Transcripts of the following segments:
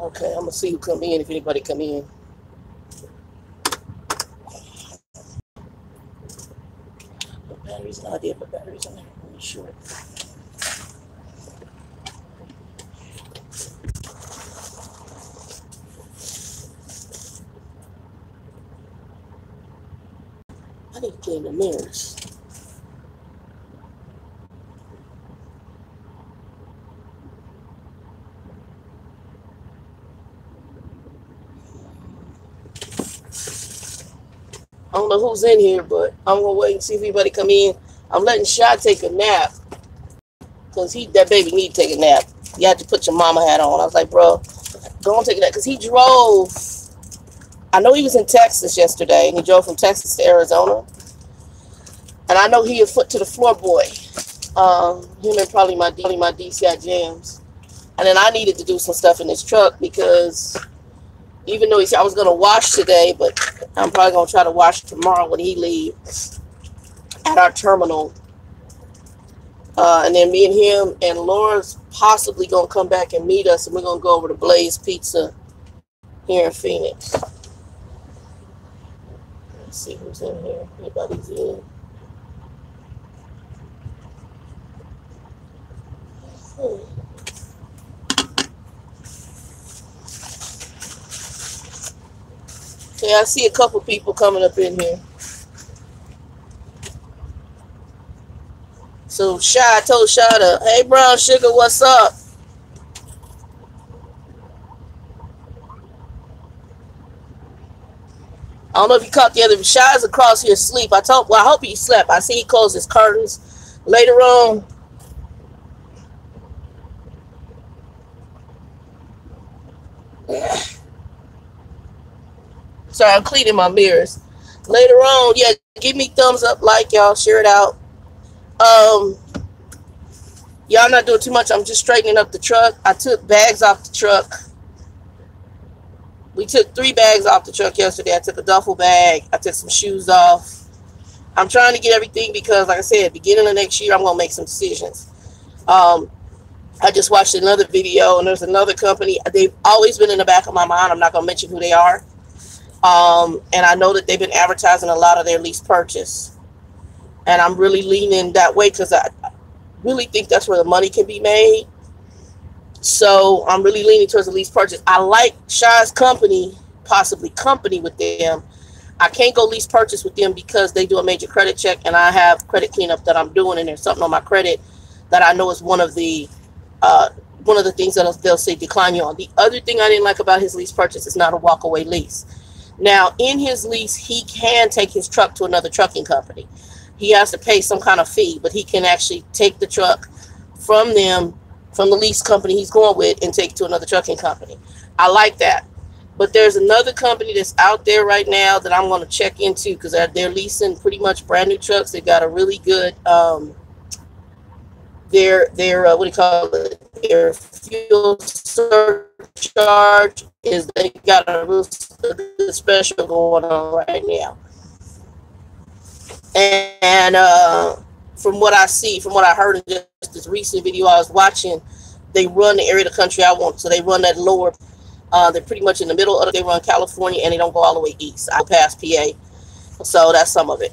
Okay, I'm gonna see who come in, if anybody come in. The batteries, no idea if the batteries on there. I'm not sure. I need to clean the mirrors. I don't know who's in here, but I'm gonna wait and see if anybody come in. I'm letting Shy take a nap because that baby need to take a nap. You have to put your mama hat on. I was like, bro, go and take a nap because he drove. I know he was in Texas yesterday, and he drove from Texas to Arizona. And I know he a foot to the floor boy. Him and probably my DCIJams. And then I needed to do some stuff in this truck because even though he said I was gonna wash today, but I'm probably gonna try to wash tomorrow when he leaves at our terminal. And then me and him and Laura's possibly gonna come back and meet us, and we're gonna go over to Blaze Pizza here in Phoenix. Let's see who's in here. Anybody's in? Okay, I see a couple people coming up in here. So I told Shy to, hey Brown Sugar, what's up? I don't know if you caught the other. Shy's across here asleep. I hope he slept. I see he closed his curtains later on. Sorry, I'm cleaning my mirrors. Later on, yeah, give me thumbs up, like, y'all, share it out. Y'all not doing too much. I'm just straightening up the truck. I took bags off the truck. We took 3 bags off the truck yesterday. I took a duffel bag. I took some shoes off. I'm trying to get everything because, like I said, beginning of next year, I'm going to make some decisions. I just watched another video, and there's another company. They've always been in the back of my mind. I'm not going to mention who they are. And I know that they've been advertising a lot of their lease purchase. And I'm really leaning that way because I really think that's where the money can be made. So I'm really leaning towards the lease purchase. I like Shy's company, possibly company with them. I can't go lease purchase with them because they do a major credit check, and I have credit cleanup that I'm doing, and there's something on my credit that I know is one of the things that they'll say decline you on. The other thing I didn't like about his lease purchase is not a walk-away lease. Now, in his lease, he can take his truck to another trucking company. He has to pay some kind of fee, but he can actually take the truck from them, from the lease company he's going with, and take it to another trucking company. I like that. But there's another company that's out there right now that I'm going to check into because they're leasing pretty much brand new trucks. They've got a really good, their what do you call it? Their fuel surcharge is they got a real good special going on right now. And from what I see, from what I heard in just this recent video I was watching, they run the area of the country I want. So they run that lower. They're pretty much in the middle of it. They run California, and they don't go all the way east. I pass PA. So that's some of it.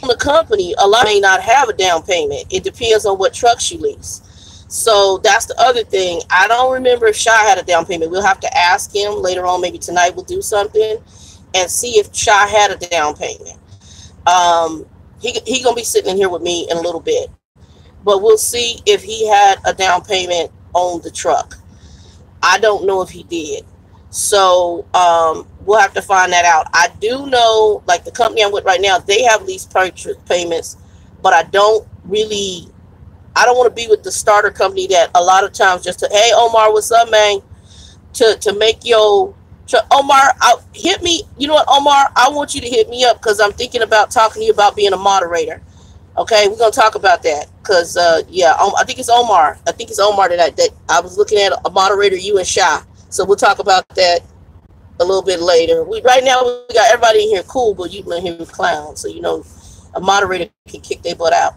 The company, a lot may not have a down payment. It depends on what trucks you lease. So that's the other thing. I don't remember if Shy had a down payment. We'll have to ask him later on. Maybe tonight we'll do something and see if Shy had a down payment. He gonna be sitting in here with me in a little bit, but we'll see if he had a down payment on the truck. I don't know if he did. So we'll have to find that out. I do know, like the company I'm with right now, they have lease purchase payments, but I don't want to be with the starter company that a lot of times just to, hey, Omar, what's up, man? To make your, Omar, hit me. You know what, Omar? I want you to hit me up because I'm thinking about talking to you about being a moderator. Okay, we're going to talk about that because, yeah, I think it's Omar. I think it's Omar that I was looking at a moderator, you and Shy. So we'll talk about that a little bit later. Right now, we got everybody in here cool, but you in here with clowns. So, you know, a moderator can kick their butt out.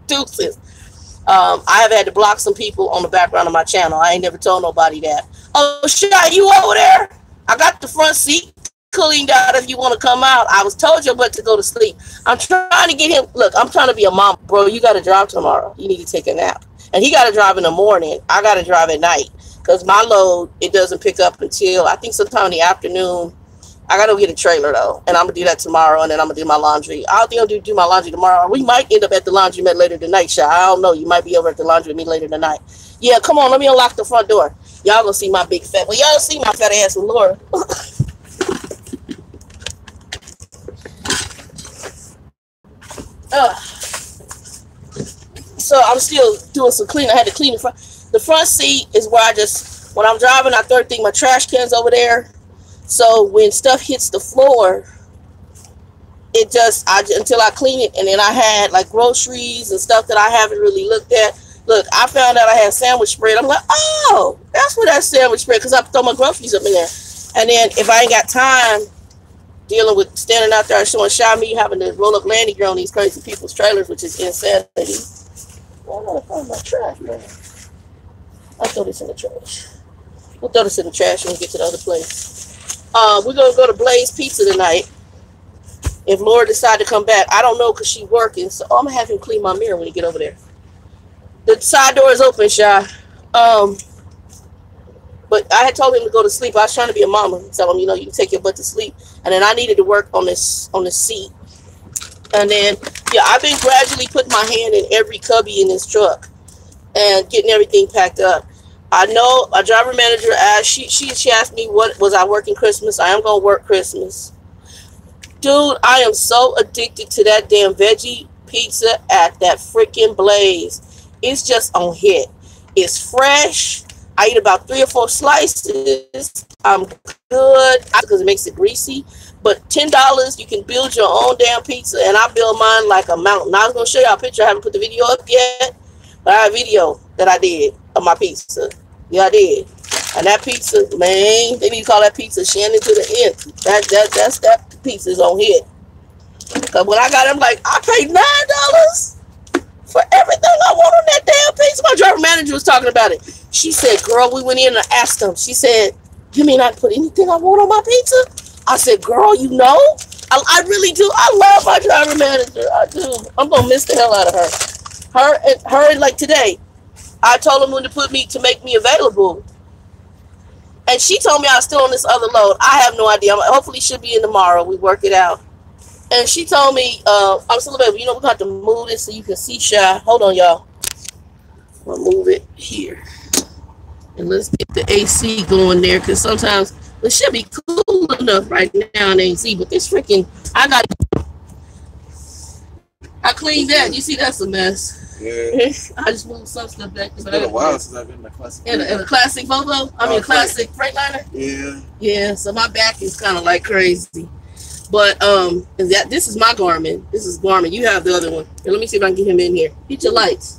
Deuces. I have had to block some people on the background of my channel. I ain't never told nobody that. Oh, shit, you over there? I got the front seat cleaned out if you want to come out. I was told you but to go to sleep. I'm trying to get him. Look, I'm trying to be a mom. Bro, you got to drive tomorrow. You need to take a nap. And he got to drive in the morning. I got to drive at night. Because my load, it doesn't pick up until, I think sometime in the afternoon. I got to get a trailer, though. And I'm going to do that tomorrow. And then I'm going to do my laundry. I don't think I'm going to do my laundry tomorrow. We might end up at the laundromat later tonight, Sha. I don't know. You might be over at the laundry with me later tonight. Yeah, come on. Let me unlock the front door. Y'all going to see my big fat. Well, y'all see my fat ass with Laura. So I'm still doing some cleaning. I had to clean the front. The front seat is where I just, when I'm driving, I think my trash can's over there. So when stuff hits the floor, it just, until I clean it, and then I had like groceries and stuff that I haven't really looked at. Look, I found out I had sandwich spread. I'm like, oh, that's what that sandwich spread, because I throw my groceries up in there. And then if I ain't got time dealing with standing out there showing shy me having to roll up landing gear on these crazy people's trailers, which is insanity. Well, I gotta find my trash, man. I'll throw this in the trash. We'll throw this in the trash when we get to the other place. We're gonna go to Blaze Pizza tonight. If Laura decide to come back, I don't know because she's working. So I'm gonna have him clean my mirror when he get over there. The side door is open, Shy. But I had told him to go to sleep. I was trying to be a mama, tell him, you know, you can take your butt to sleep. And then I needed to work on this seat. And then, yeah, I've been gradually putting my hand in every cubby in this truck and getting everything packed up. I know a driver manager asked, she asked me, what was I working Christmas? I am going to work Christmas. Dude, I am so addicted to that damn veggie pizza at that freaking Blaze. It's just on hit. It's fresh. I eat about 3 or 4 slices. I'm good because it makes it greasy. But $10, you can build your own damn pizza, and I build mine like a mountain. I was going to show y'all a picture. I haven't put the video up yet, but I have a video that I did of my pizza. Yeah, I did. And that pizza, man, they need to call that pizza Shannon to the end. That pizza is on hit. Because when I got it, I'm like, I paid $9 for everything I want on that damn pizza. My driver manager was talking about it. She said, girl, we went in and asked them. She said, you mean I put anything I want on my pizza? I said, girl, you know, I really do. I love my driver manager. I do. I'm going to miss the hell out of her. Her, like today, I told them when to make me available. And she told me I was still on this other load. I have no idea. Hopefully she'll be in tomorrow. We work it out. And she told me, I'm still available. You know, we're going to have to move this so you can see Shy. Hold on, y'all. We'll move it here. And let's get the AC going there, because sometimes it should be cool enough right now in AC, but this freaking, I cleaned that. You see, that's a mess. Yeah. I just moved some stuff back. It's been a while since I've been in a classic. In a classic Volvo? I mean, a classic Freightliner? Yeah. Yeah, so my back is kind of like crazy. But this is my Garmin. This is Garmin. You have the other one. Here, let me see if I can get him in here. Hit your lights.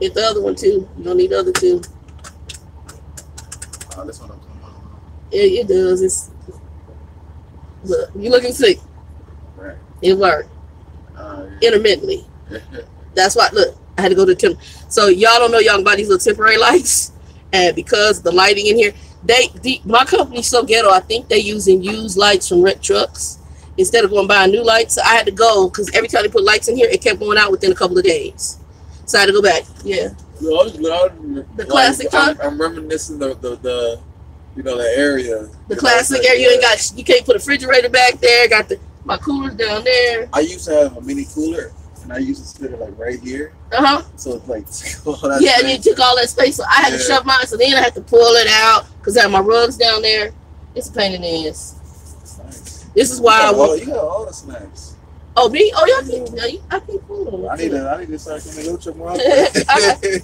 Hit the other one, too. You don't need the other two. This one I'm talking about. Yeah, it does. Look, you looking sick. Right. It worked. Yeah. Intermittently. That's why, look, I had to go to temp. So y'all don't know, y'all can buy these little temporary lights. And because the lighting in here, my company's so ghetto, I think they using used lights from rent trucks instead of going buying new lights. So I had to go, because every time they put lights in here, it kept going out within a couple of days. So I had to go back. Yeah. The classic truck. I'm reminiscing the you know, the area. The classic area. You can't put a refrigerator back there. Got my coolers down there. I used to have a mini cooler, and I used to spit it like right here. So it's like yeah, and it took all that space. So I had to shove mine. So then I had to pull it out because I have my rugs down there. It's a pain in the ass. Nice. This is why you got all the snacks. Oh, me? Oh, y'all I keep food on. I need to start coming out tomorrow.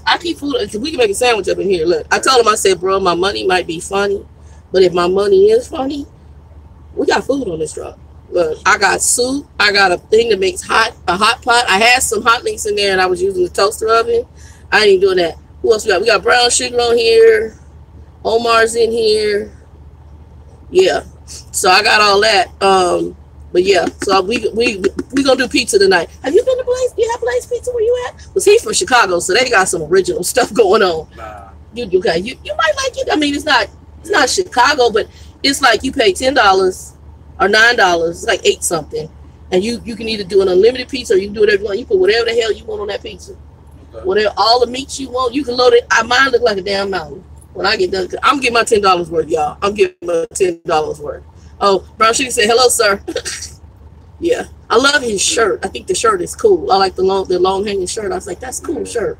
I keep food. We can make a sandwich up in here. Look, I told him, I said, bro, my money might be funny, but if my money is funny, we got food on this truck. Look, I got soup. I got a thing that makes a hot pot. I had some hot links in there, and I was using the toaster oven. I ain't even doing that. Who else we got? We got brown sugar on here. Omar's in here. Yeah. So I got all that. But yeah, so we gonna do pizza tonight. Have you been to Blaze? Do you have Blaze Blaze Pizza, where you at? Because he's from Chicago, so they got some original stuff going on. Nah. You might like it. I mean, it's not Chicago, but it's like you pay $10 or $9. It's like 8 something. And you can either do an unlimited pizza or you can do whatever you want. You put whatever the hell you want on that pizza. Okay. Whatever, all the meats you want, you can load it. Mine look like a damn mountain when I get done. I'm getting my $10 worth, y'all. I'm getting my $10 worth. Oh, Brown Sugar said, hello, sir. Yeah. I love his shirt. I think the shirt is cool. I like the long hanging shirt. I was like, that's a cool shirt.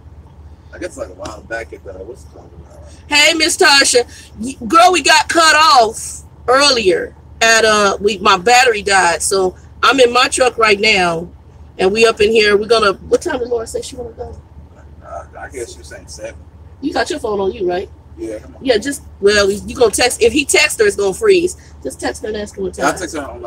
I guess like a while back at what's it called? Hey, Miss Tasha. Girl, we got cut off earlier at my battery died, so I'm in my truck right now, and we up in here. We're gonna. What time did Laura say she wanna go? I guess you're saying 7. You got your phone on you, right? Yeah. Come on. Yeah. Just you gonna text. If he texts her, it's gonna freeze. Just text her and ask her what time. I'll text her on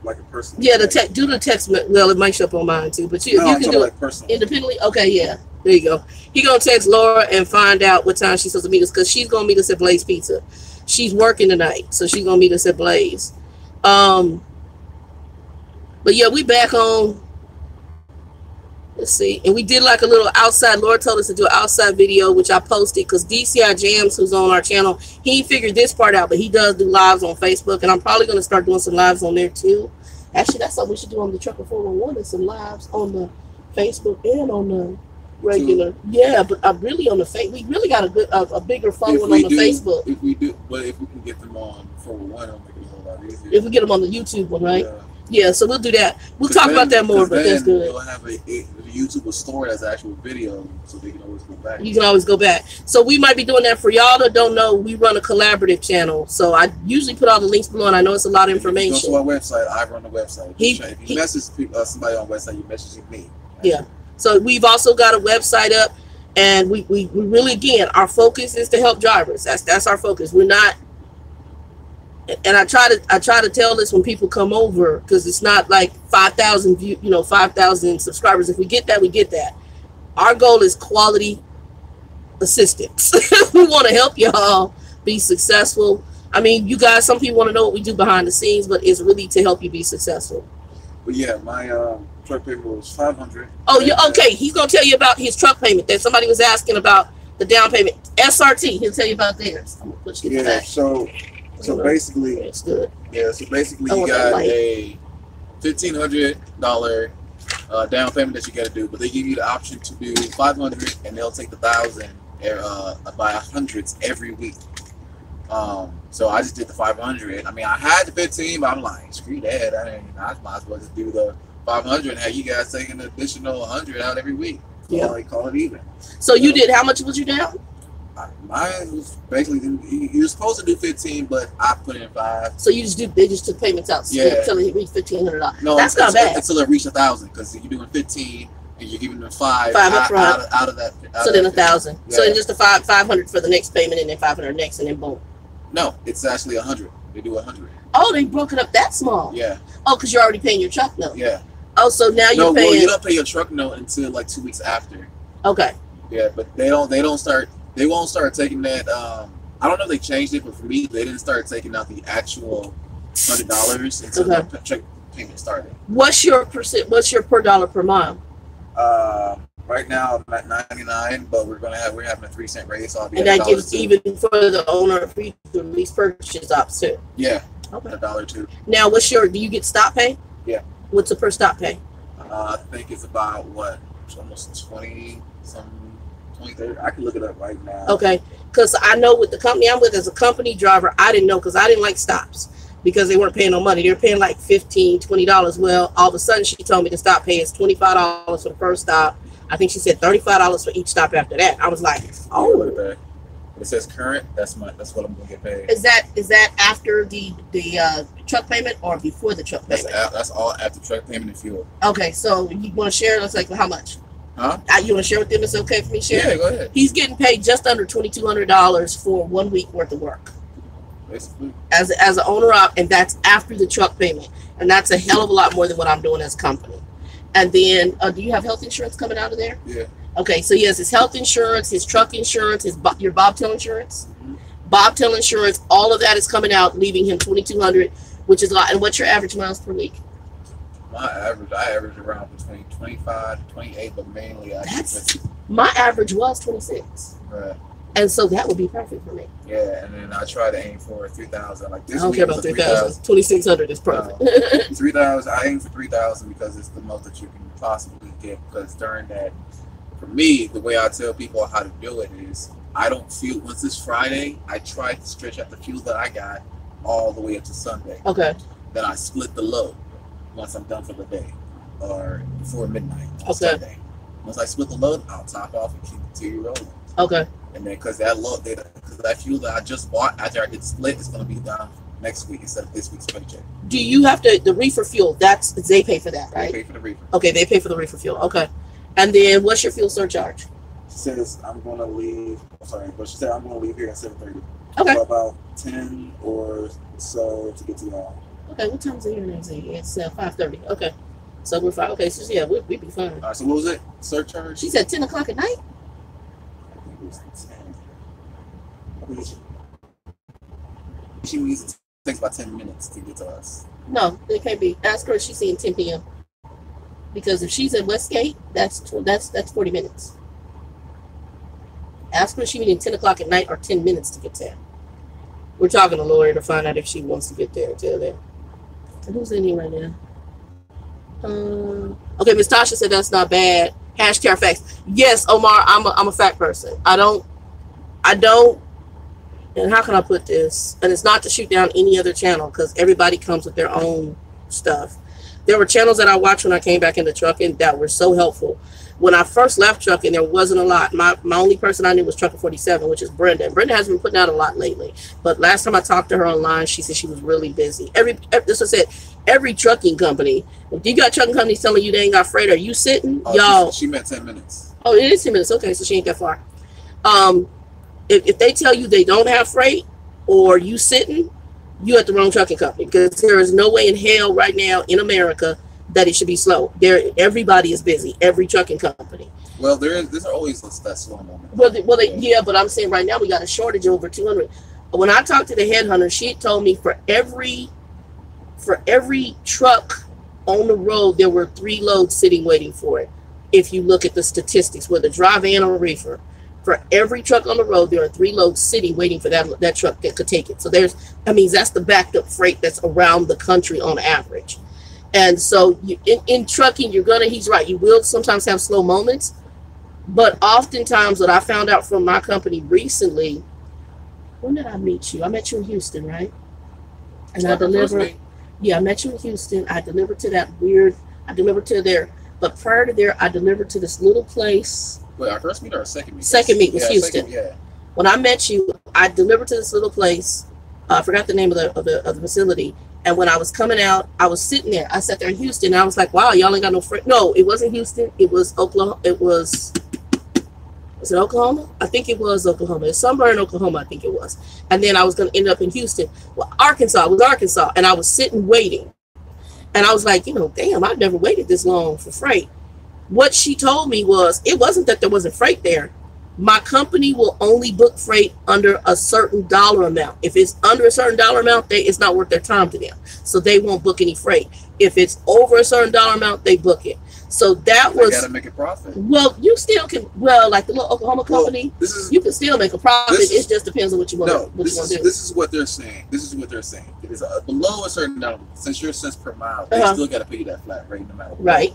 like a personal. Yeah, do the text. Well, it might show up on mine too, but you can do it like independently. Okay, yeah. There you go. He gonna text Laura and find out what time she's supposed to meet us, because she's gonna meet us at Blaze Pizza. She's working tonight, so she's gonna meet us at Blaze. But yeah, we back on. Let's see, and we did like a little outside. Laura told us to do an outside video, which I posted because DCIJams, who's on our channel, he figured this part out, but he does do lives on Facebook, and I'm probably gonna start doing some lives on there too. Actually, that's something we should do on the TheTrucker411, is some lives on the Facebook and on the regular. Yeah, but really on the we really got a bigger following on the Facebook. If we do, but if we can get them on 411, it'll make it a whole lot easier. If we get them on the YouTube one, right? Yeah, so we'll do that. We'll talk about that more, but that's good. You'll have a YouTube will store it as actual video, so they can always go back. You can always go back. So we might be doing that. For y'all that don't know, we run a collaborative channel. So I usually put all the links below, and I know it's a lot of information. If you go to our website, I run the website. If you message somebody on the website, you message me. Yeah. So we've also got a website up, and we really, again, our focus is to help drivers. That's our focus. We're not. And I try to tell this when people come over, because it's not like 5,000 view, 5,000 subscribers. If we get that, we get that. Our goal is quality assistance. We want to help y'all be successful. I mean, you guys, some people want to know what we do behind the scenes, but it's really to help you be successful. But yeah, my truck payment was $500. Oh, yeah, okay. He's gonna tell you about his truck payment. That somebody was asking about the down payment. SRT. He'll tell you about theirs. I'm gonna put you back. So basically, it's good. Yeah, so basically you got a $1,500 down payment that you got to do, but they give you the option to do $500, and they'll take the $1,000 by hundreds every week. So I just did the $500. I mean, I had the 15, but I'm like, screw that. I might as well just do the $500 and have you guys take an additional $100 out every week. Yeah, like call it even. So you did. How much was you down? Mine was basically, you're supposed to do 15, but I put in 5. So you they just took payments out until it reached $1,500. No, that's not bad. Until it reached 1,000, because you're doing 15 and you're giving them 5 up front. out of that. So then 1,000. Yeah. So then just the 500 for the next payment, and then 500 next, and then boom. No, it's actually 100. They do 100. Oh, they broke it up that small. Yeah. Oh, because you're already paying your truck note. Yeah. Oh, so now you're paying. Well, you don't pay your truck note until like 2 weeks after. Okay. Yeah, but they won't start taking that. I don't know if they changed it, but for me, they didn't start taking out the actual $100 until the truck payment started. What's your per dollar per mile? Right now I'm at 99, but we're having a 3-cent raise, so I'll be and that gives even for the owner a free lease purchase option. Yeah. Okay. $1 Now, do you get stop pay? Yeah. What's the per stop pay? I think it's about almost 20 something. 30. I can look it up right now. Okay, because I know with the company I'm with as a company driver, I didn't know, because I didn't like stops because they weren't paying no money. They were paying like $15, $20. Well, all of a sudden she told me the stop pay is $25 for the first stop. I think she said $35 for each stop after that. I was like, oh. It says current. That's what I'm gonna get paid. Is that after the truck payment or before the truck payment? That's all after truck payment and fuel. Okay, so you want to share? Let's like how much? Huh? You want to share with them? It's okay for me to share? Yeah, go ahead. He's getting paid just under $2,200 for 1 week worth of work. Basically. As an owner op, and that's after the truck payment. And that's a hell of a lot more than what I'm doing as a company. And then, do you have health insurance coming out of there? Yeah. Okay, so he has his health insurance, his truck insurance, your bobtail insurance. Mm-hmm. Bobtail insurance, all of that is coming out, leaving him $2,200, which is a lot. And what's your average miles per week? I average around between 25 to 28, but mainly my average was 26. Right. And so that would be perfect for me. Yeah, and then I try to aim for 3,000. Like this I don't care about 3,000. 2,600 is perfect. 3,000. I aim for 3,000 because it's the most that you can possibly get. Because during that, for me, the way I tell people how to do it is, I don't feel once it's Friday, I try to stretch out the fuel that I got all the way up to Sunday. Okay. Then I split the load once I'm done for the day, or before midnight. Okay. Sunday. Once I split the load, I'll top off and continue rolling. Okay. And then because that fuel that I just bought after I get split is going to be done next week instead of this week's paycheck. Do you have to, the reefer fuel, they pay for that, right? They pay for the reefer. Okay, they pay for the reefer fuel. Okay. And then what's your fuel surcharge? She says I'm going to leave, but she said I'm going to leave here at 7:30. Okay. So about 10 or so to get to y'all. Okay, what time is it here now? It's 5:30. Okay. So we're fine. Okay, so yeah, we'd be fine. All right, so what was it? Surcharge? She said 10 o'clock at night? She needs it takes about 10 minutes to get to us. No, it can't be. Ask her if she's seeing 10 p.m. Because if she's at Westgate, that's 40 minutes. Ask her if she's meeting 10 o'clock at night or 10 minutes to get there. We're talking to a lawyer to find out if she wants to get there till then. And who's in here right now? Okay, Miss Tasha said that's not bad. Hashtag facts. Yes, Omar, I'm a fact person. I don't, and how can I put this? And it's not to shoot down any other channel because everybody comes with their own stuff. There were channels that I watched when I came back into trucking that were so helpful. When I first left trucking, there wasn't a lot. My only person I knew was TheTrucker411, which is Brenda. And Brenda has been putting out a lot lately. But last time I talked to her online, she said she was really busy. This was it. Every trucking company, if you got trucking companies telling you they ain't got freight, are you sitting? Y'all. She meant 10 minutes. Oh, it is 10 minutes. Okay, so she ain't that far. If they tell you they don't have freight or you sitting, you at the wrong trucking company, because there is no way in hell right now in America that it should be slow. Everybody is busy. Every trucking company. Well, there's always that slow moment. Yeah, but I'm saying right now we got a shortage of over 200. When I talked to the headhunter, she told me for every truck on the road, there were 3 loads sitting waiting for it. If you look at the statistics, whether dry van or reefer, for every truck on the road, there are 3 loads sitting waiting for that truck that could take it. So that's the backed up freight that's around the country on average. And so in trucking, he's right, you will sometimes have slow moments, but oftentimes what I found out from my company recently, when did I meet you? I met you in Houston, right? And I delivered. Yeah, I met you in Houston. I delivered to there. But prior to there, I delivered to this little place. Wait, our first meet or our second meet? Second meet was Houston. Yeah. When I met you, I delivered to this little place. I forgot the name of the facility. And when I was coming out, I was sitting there. I sat there in Houston. And I was like, wow, y'all ain't got no freight. No, it wasn't Houston. It was Oklahoma. Was it Oklahoma? I think it was Oklahoma. It's somewhere in Oklahoma, I think it was. And then I was going to end up in Houston. Well, Arkansas. It was Arkansas. And I was sitting waiting. And I was like, damn, I've never waited this long for freight. What she told me was, it wasn't that there wasn't freight there. My company will only book freight under a certain dollar amount. If it's under a certain dollar amount, it's not worth their time to them. So they won't book any freight. If it's over a certain dollar amount, they book it. So that was... They gotta make a profit. Well, you still can... Well, like the little Oklahoma company, you can still make a profit. It just depends on what you want to do. This is what they're saying. It is below a certain number. Since you're cents per mile, they still got to pay you that flat rate no matter what. Right.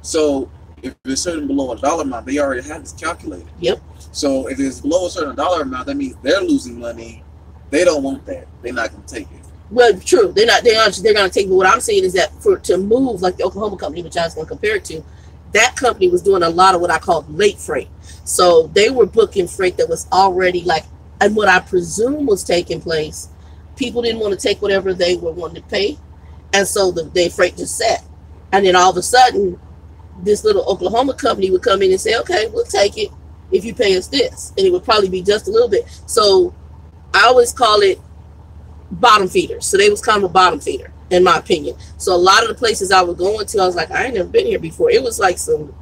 So if it's certain below a dollar amount, they already have this calculated. Yep. So if it's below a certain dollar amount, that means they're losing money. They don't want that. They're not going to take it. Well, true. They're going to take it. But what I'm saying is that to move, like the Oklahoma company, which I was going to compare it to, that company was doing a lot of what I call late freight. So they were booking freight that was already and what I presume was taking place, people didn't want to take whatever they were wanting to pay. And so the freight just sat. And then all of a sudden, this little Oklahoma company would come in and say, okay, we'll take it if you pay us this. And it would probably be just a little bit. So I always call it bottom feeders. So they was kind of a bottom feeder, in my opinion. So a lot of the places I was going to, I was like, I ain't never been here before. It was like some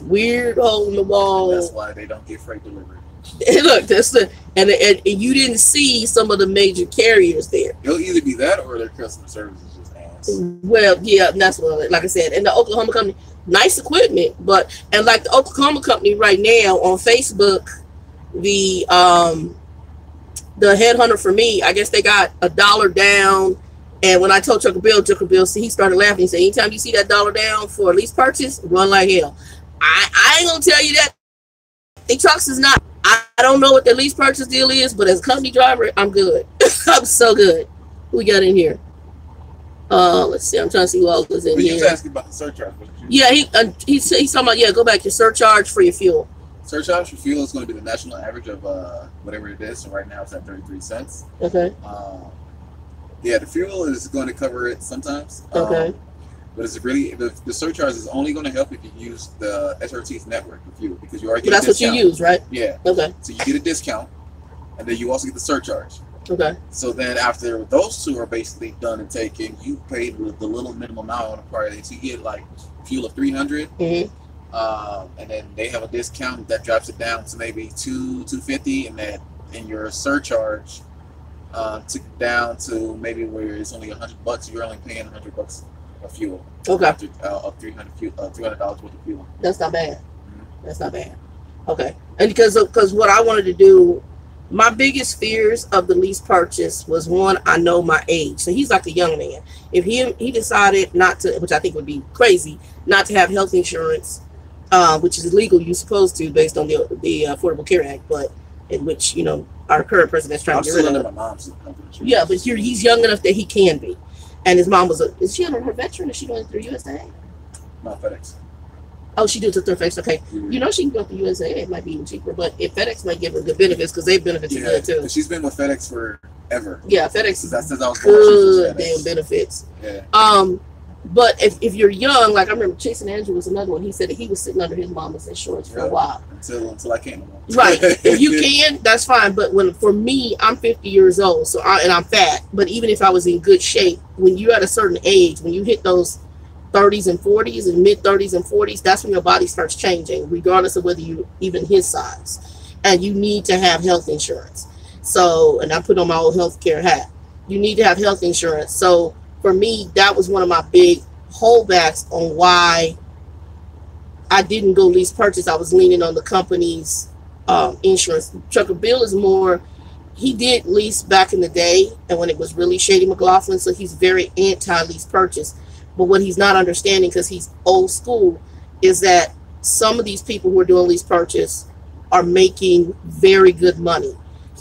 weird hole in the wall. And that's why they don't get freight delivered. Look, and you didn't see some of the major carriers there. It'll either be that or their customer service is just ass. cents. Well, yeah, that's what, like I said, and the Oklahoma company, nice equipment, and like the Oklahoma company right now on Facebook, the headhunter for me, I guess they got $1 down. And when I told Trucker Bill, see, he started laughing. He said, anytime you see that $1 down for a lease purchase, run like hell. I ain't gonna tell you that the trucks is not. I don't know what the lease purchase deal is, but as a company driver, I'm good. I'm so good. Who we got in here? Let's see. I'm trying to see who else is in here. He was asking about the surcharge. Yeah, he's talking about, yeah, go back, your surcharge for your fuel. Surcharge for fuel is going to be the national average of whatever it is. So right now it's at 33 cents. Okay. Yeah, the fuel is going to cover it sometimes. Okay. But it's really, the surcharge is only going to help if you use the SRT's network of fuel, because you already get that's what you use, right? Yeah. Okay. So you get a discount, and then you also get the surcharge. Okay. So then after those two are basically done and taken, you paid with the little minimum amount on the priority. So you get like fuel of 300, and then they have a discount that drops it down to maybe $250, and that in your surcharge took it down to maybe where it's only $100. You're only paying $100 of fuel. Okay. After $300 worth of fuel. That's not bad. That's not bad. Okay. And because what I wanted to do, my biggest fears of the lease purchase was, one, I know my age. So he's like a young man. If he decided not to, which I think would be crazy, not to have health insurance, which is illegal, you're supposed to based on the Affordable Care Act, but in which, you know, our current president's trying to get rid of. My mom's health insurance. Yeah, but he's young enough that he can be. And his mom is she under her veteran, or is she going through USAA? No, FedEx. Oh, she does it through FedEx. Okay. You know, she can go through USAA. It might be even cheaper, but if FedEx might give her good benefits, because they benefits are good too. She's been with FedEx forever. Yeah, FedEx is since I was good damn benefits. Yeah. But if you're young, like I remember Chasing Andrew was another one. He said that he was sitting under his mama's insurance for a while. Until I came along. Right. If you can, that's fine. But for me, I'm 50 years old, and I'm fat. But even if I was in good shape, when you're at a certain age, when you hit those 30s and 40s and mid 30s and 40s, that's when your body starts changing, regardless of whether you even his size. And you need to have health insurance. So, and I put on my old healthcare hat. You need to have health insurance. So for me, that was one of my big holdbacks on why I didn't go lease purchase. I was leaning on the company's insurance. Trucker Bill is more, he did lease back in the day, and when it was really Shady McLaughlin, so he's very anti-lease purchase. But what he's not understanding, because he's old school, is that some of these people who are doing lease purchase are making very good money.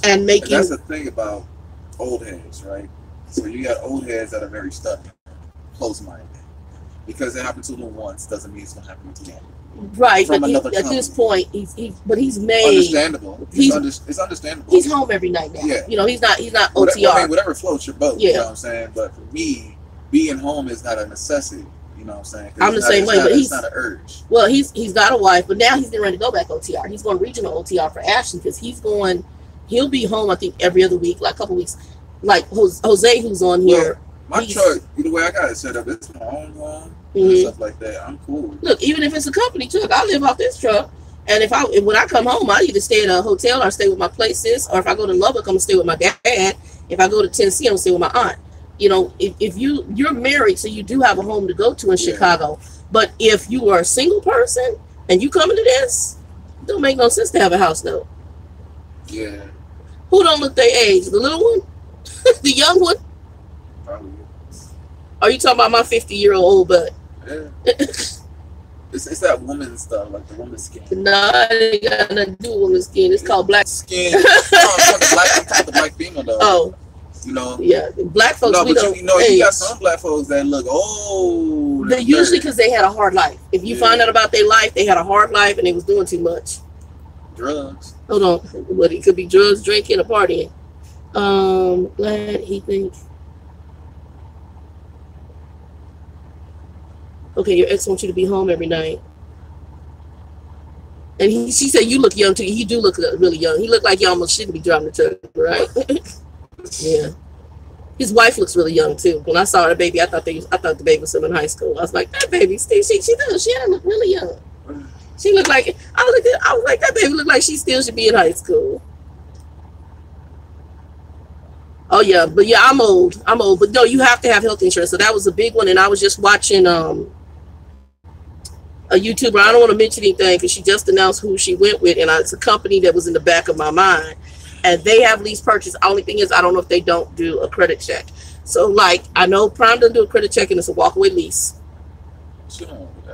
And that's the thing about old heads, right? So you got old heads that are very stuck, close-minded. Because it happened to them once doesn't mean it's going to happen to them. Right, but at this point, he's made understandable. It's understandable. He's home every night now. Yeah. You know, he's not OTR. I mean, whatever floats your boat. Yeah. You know what I'm saying? But for me, being home is not a necessity. You know what I'm saying? I'm the same way, but it's not an urge. Well, he's got a wife, but now he's getting ready to go back OTR. He's going regional OTR for Ashton, because he'll be home, I think, every other week, like a couple weeks. Like Jose, who's on here. My truck, the way I got it set up, it's my own home and stuff like that. I'm cool. Look, even if it's a company truck, I live off this truck. And when I come home, I either stay at a hotel or stay with my places, or if I go to Lubbock, I'm gonna stay with my dad. If I go to Tennessee, I'm gonna stay with my aunt. You know, if you're married, so you do have a home to go to in Chicago. But if you are a single person and you come into this, it don't make no sense to have a house note. Yeah. Who don't look their age? The little one? The young one? Probably. Are you talking about my 50-year-old old butt? Yeah. It's that woman stuff, like the woman's skin. Nah, it ain't got nothing to do with woman's skin. It's called black skin. I'm talking the black female though. Oh. You know. Yeah, black folks. No, but you got some black folks that look old. They're usually because they had a hard life. If you find out about their life, they had a hard life and they was doing too much. Drugs. Hold on, but it could be drugs, drinking, or partying. Glad he thinks. Okay, your ex wants you to be home every night. And she said you look young too. You do look really young. He looked like you almost shouldn't be driving the truck, right? Yeah. His wife looks really young too. When I saw the baby, I thought the baby was still in high school. I was like, that baby, she does. She had to look really young. She looked like I was like, that baby looked like she still should be in high school. Oh yeah, but yeah, I'm old. But no, you have to have health insurance. So that was a big one. And I was just watching a YouTuber. I don't want to mention anything because she just announced who she went with, and it's a company that was in the back of my mind. And they have lease purchase. Only thing is, I don't know if they don't do a credit check. So like, I know Prime doesn't do a credit check, and it's a walkaway lease. What's wrong with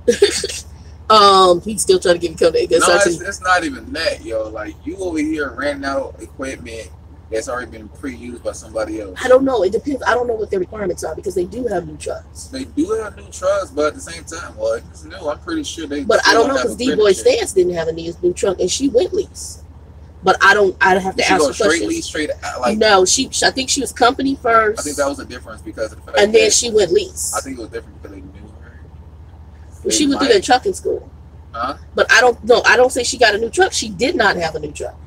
that? He's still trying to give you code. No, it's not even that, yo. Like, you over here renting out equipment that's already been pre-used by somebody else. I don't know. It depends. I don't know what their requirements are because they do have new trucks. They do have new trucks, but at the same time, well, it's new. I'm pretty sure they. But I don't know because DeeBoy Stance didn't have a new truck, and she went lease. But I don't. I'd have to ask her straight lease, straight like. No, I think she was company first. I think that was the difference because of the fact and then she went lease. I think it was different because they knew her. Well, she went through that trucking school. Huh? But I don't know. I don't say she got a new truck. She did not have a new truck.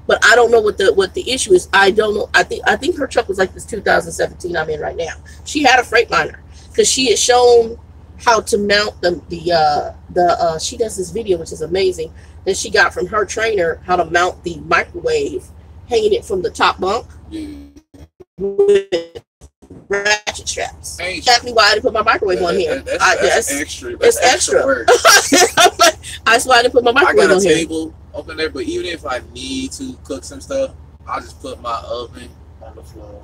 But I don't know what the issue is. I don't know. I think her truck was like this 2017 I'm in right now. She had a Freightliner because she had shown how to mount she does this video which is amazing that she got from her trainer how to mount the microwave, hanging it from the top bunk with ratchet straps. Exactly why I didn't put my microwave on here. That's extra. It's extra. That's why I didn't put my microwave on here. I got a table open there, but even if I need to cook some stuff, I'll just put my oven on the floor.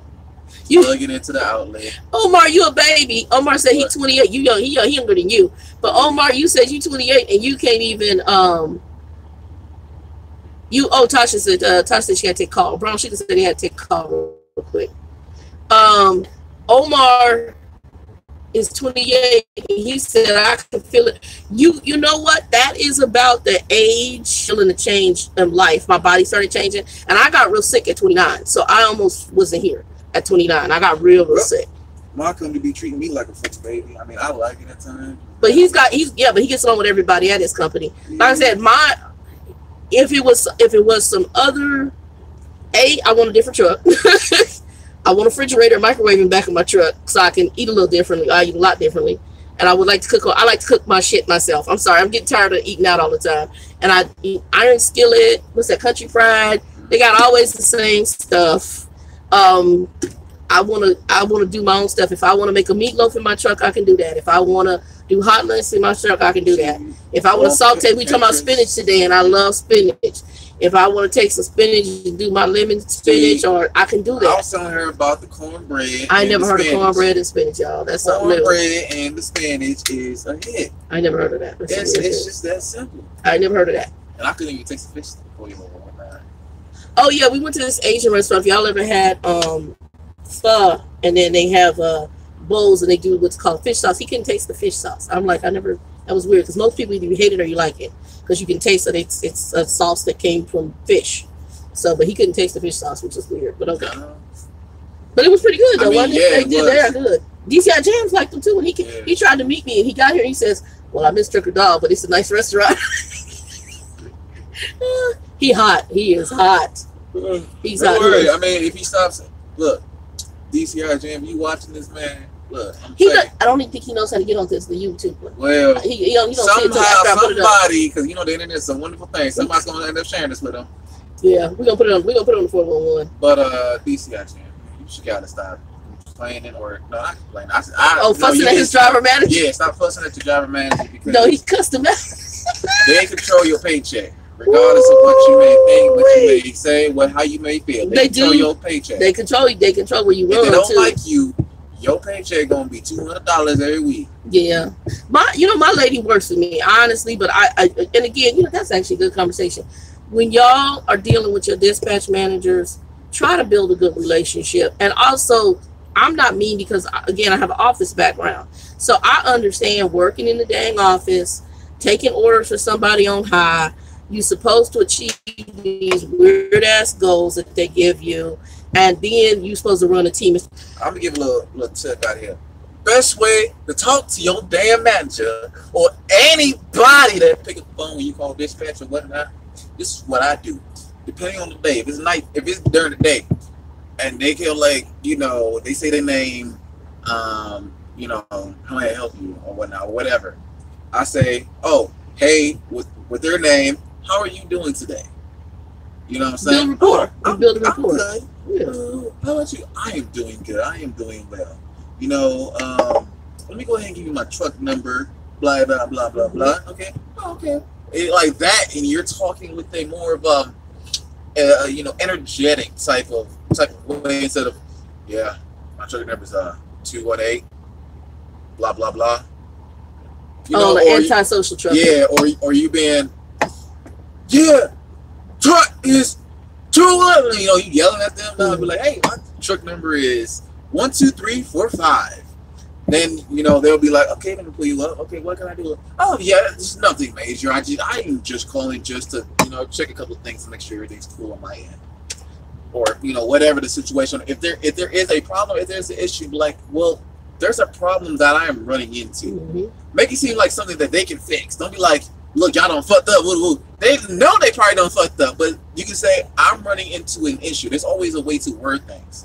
Plug it into the outlet. Omar, you a baby. Omar said he's 28. You young. He younger than you. But Omar, you said you 28 and you can't even Tasha said she had to take a call. Brown Sugar said he had to take a call real quick. Omar is 28 and he said I can feel it. You know what? That is about the age feeling the change in life. My body started changing and I got real sick at 29. So I almost wasn't here at 29. I got real sick. My company be treating me like a fucking baby. I mean, I like it at times. But he gets along with everybody at his company. Yeah. Like I said, if it was some other I want a different truck. I want a refrigerator, microwave in the back of my truck so I can eat a little differently. I eat a lot differently. And I would like to cook. I like to cook my shit myself. I'm sorry. I'm getting tired of eating out all the time. And I eat iron skillet. What's that? Country fried. They got always the same stuff. I wanna do my own stuff. If I want to make a meatloaf in my truck, I can do that. If I want to do hot lunch in my truck, I can do that. If I want to saute, we talking about spinach today, and I love spinach. If I want to take some spinach and do my lemon spinach, or I can do that. I was telling her about the cornbread. I never heard of cornbread and spinach, y'all. That's something new. Cornbread and the spinach is a hit. I never heard of that. It's just that simple. I never heard of that. And I couldn't even take some fish before you know what. Oh yeah, we went to this Asian restaurant. If y'all ever had pho, and then they have bowls and they do what's called fish sauce. He couldn't taste the fish sauce. I'm like, that was weird because most people either you hate it or you like it because you can taste that it's a sauce that came from fish. So, but he couldn't taste the fish sauce, which is weird. But okay, but it was pretty good though. Wasn't it? They did their good. DCIJams liked them too. And he tried to meet me and he got here and he says, "Well, I miss Trucker Dog, but it's a nice restaurant." He hot. He is hot. He's hot. I mean, if he stops, look, DCIJam, you watching this, man? Look, I don't even think he knows how to get onto the YouTube. Well, he don't somehow, somebody, because you know the internet's a wonderful thing. Somebody's gonna end up sharing this with him. Yeah, we're gonna put it on. We're gonna put it on the 411. But DCIJam, you should gotta stop complaining or no, not complaining. Fussing at his driver manager. Yeah, stop fussing at your driver manager because no, he's custom. They control your paycheck. Regardless of what you may think, what you may say, how you may feel, they control your paycheck. They control you. They control where you run. If they don't like you, your paycheck gonna be $200 every week. Yeah, my lady works with me honestly, but I and again, that's actually a good conversation. When y'all are dealing with your dispatch managers, try to build a good relationship. And also, I'm not mean because again, I have an office background, so I understand working in the dang office, taking orders for somebody on high. You're supposed to achieve these weird ass goals that they give you, and then you're supposed to run a team. I'm gonna give a little tip out here. Best way to talk to your damn manager or anybody that pick up the phone when you call dispatch or whatnot. This is what I do. Depending on the day, if it's night, if it's during the day, and they can they say their name, how may I help you or whatnot or whatever. I say, oh, hey, with their name. How are you doing today? You know what I'm saying? Build rapport. I'm building rapport. good. Yeah. How about you? I am doing good. I am doing well. You know, let me go ahead and give you my truck number. Blah blah blah blah blah. Okay. Okay. Like that, and you're talking with a more of you know, energetic type of way instead of, yeah, my truck number is 218. Blah blah blah. You know, the antisocial truck. Yeah, or you being, yeah, truck is 211. You know, you yelling at them. I'll be like, hey, my truck number is 12345. Then, you know, they'll be like, okay, let me pull you up. Okay, what can I do? Oh yeah, it's nothing major. I'm just calling just to, you know, check a couple of things to make sure everything's cool on my end. Or, you know, whatever the situation. If there is a problem, if there's an issue, like, well, there's a problem that I am running into. Make it seem like something that they can fix. Don't be like, look, y'all done fucked up. They know they probably done fucked up, but you can say, I'm running into an issue. There's always a way to word things.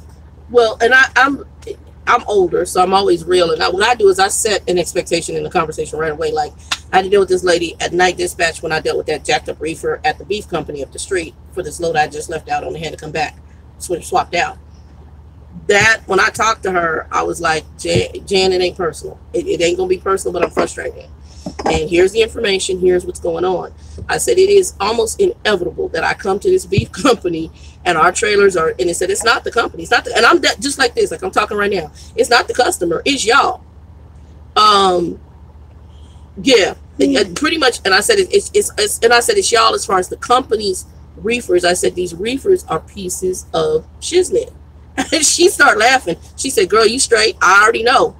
Well, and I'm older, so I'm always real. And what I do is I set an expectation in the conversation right away. Like, I had to deal with this lady at night dispatch when I dealt with that jacked up reefer at the beef company up the street for this load I just left out on the head to come back. Swapped out. That, when I talked to her, I was like, Jan, it ain't personal. It ain't going to be personal, but I'm frustrated. And here's the information. Here's what's going on. I said, it is almost inevitable that I come to this beef company and our trailers are, and it said, it's not the company. It's not the, and I'm just like this, like I'm talking right now. It's not the customer. It's y'all. Yeah, pretty much. And I said, it's y'all as far as the company's reefers. I said, these reefers are pieces of Shiznit. And she started laughing. She said, girl, you straight. I already know.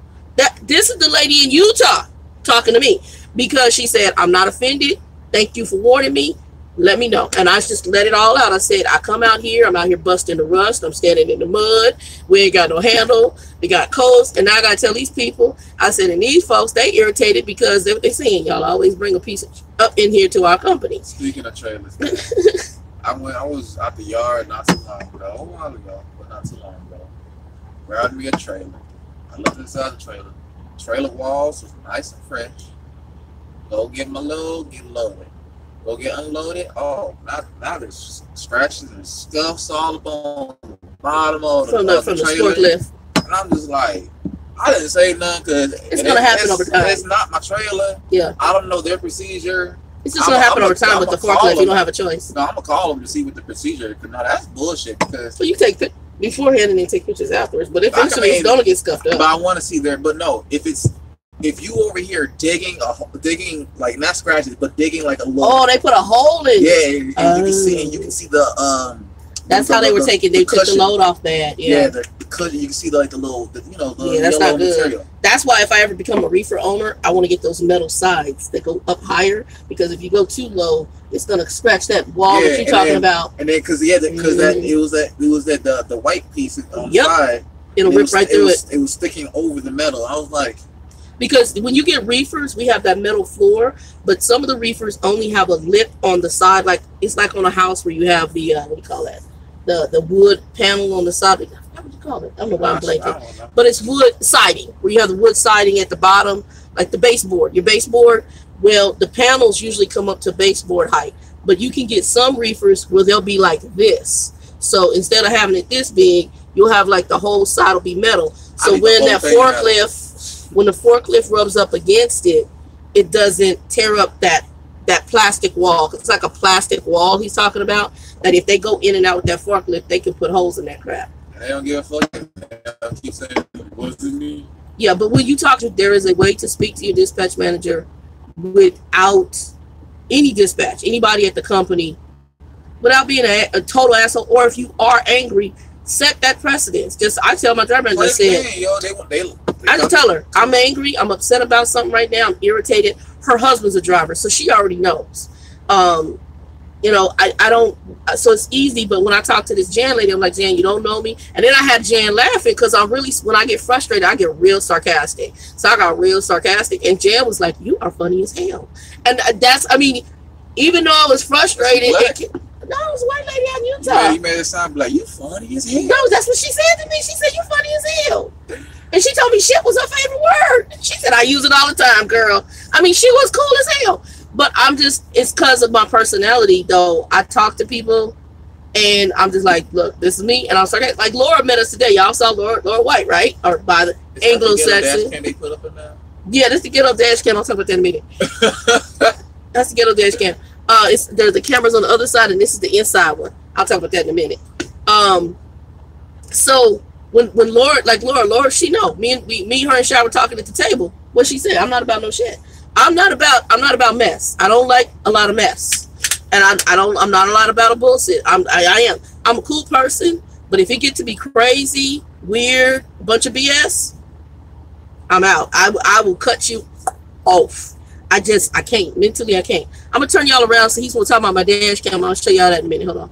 This is the lady in Utah talking to me, because she said, I'm not offended. Thank you for warning me. Let me know. And I just let it all out. I said, I come out here. I'm out here busting the rust. I'm standing in the mud. We ain't got no handle. We got coast. And now I got to tell these people. I said, and these folks, they irritated because they what they saying. Y'all always bring a piece up in here to our company. Speaking of trailers, I was out the yard not too long ago. A while ago, but not too long ago. Grabbed me a trailer. I looked inside the trailer. Trailer walls was nice and fresh. Go get my load, get loaded. Go get unloaded. Oh, now there's scratches and scuffs all up on the bottom of the trailer. Forklift. And I'm just like, I didn't say nothing because it's gonna happen over time. It's not my trailer. Yeah. I don't know their procedure. It's just gonna happen over time with the forklift. You don't have a choice. No, I'm gonna call them to see what the procedure. Cause no, that's bullshit. Because so you take beforehand and then take pictures afterwards. But eventually it's gonna get scuffed up. But I want to see there. But no, if you over here digging like not scratches, but digging like a little. Oh, they put a hole in. Yeah, and you can see the That's how they were taking. They took the load off that. Yeah, the cushion. You can see the little, yeah, that's not good. Material. That's why if I ever become a reefer owner, I want to get those metal sides that go up higher, because if you go too low, it's gonna scratch that wall that you're talking about. And then because it was the white piece on the side. It'll rip right through it. It was sticking over the metal. I was like. Because when you get reefers, we have that metal floor, but some of the reefers only have a lip on the side, like it's like on a house where you have the what do you call that? The wood panel on the side. What would you call it? I don't know why I'm blanking. But it's wood siding, where you have the wood siding at the bottom, like the baseboard. Your baseboard, well, the panels usually come up to baseboard height, but you can get some reefers where they'll be like this. So instead of having it this big, you'll have like the whole side will be metal. So when that forklift. When the forklift rubs up against it, it doesn't tear up that plastic wall. It's like a plastic wall he's talking about, that if they go in and out with that forklift, they can put holes in that crap. They don't give a fuck. I keep saying, what's it mean? Yeah, but when you talk to, there is a way to speak to your dispatch manager without any dispatch, anybody at the company, without being a total asshole. Or if you are angry, set that precedence. I tell my driver manager, I just tell her, I'm angry, I'm upset about something right now, I'm irritated. Her husband's a driver, so she already knows. You know, I don't, so it's easy. But when I talk to this Jan lady, I'm like, Jan, you don't know me. And then I had Jan laughing because I'm really, when I get frustrated, I get real sarcastic. So I got real sarcastic. And Jan was like, you are funny as hell. And that's, I mean, even though I was frustrated, no, it was a white lady out in Utah. Yeah, you made it sound like, you funny as hell. No, that's what she said to me. She said, you funny as hell. And she told me shit was her favorite word. She said, I use it all the time, girl. I mean, she was cool as hell. But I'm just, it's because of my personality, though. I talk to people And I'm just like, look, this is me. And I was like Laura met us today. Y'all saw Laura White, right? Or by the Anglo-Saxon. Can they put up in there? Yeah, that's the ghetto dash cam. I'll talk about that in a minute. That's the ghetto dash cam. There's the cameras on the other side, and this is the inside one. I'll talk about that in a minute. So when Laura, she know me, her and Shy were talking at the table. What she said, I'm not about no shit. I'm not about mess. I don't like a lot of mess, and I'm not a lot about a bullshit. I'm a cool person, but if it get to be crazy, weird, bunch of BS, I'm out. I will cut you off. I can't. Mentally, I can't. I'm going to turn y'all around so he's going to talk about my dash cam. I'll show y'all that in a minute. Hold on.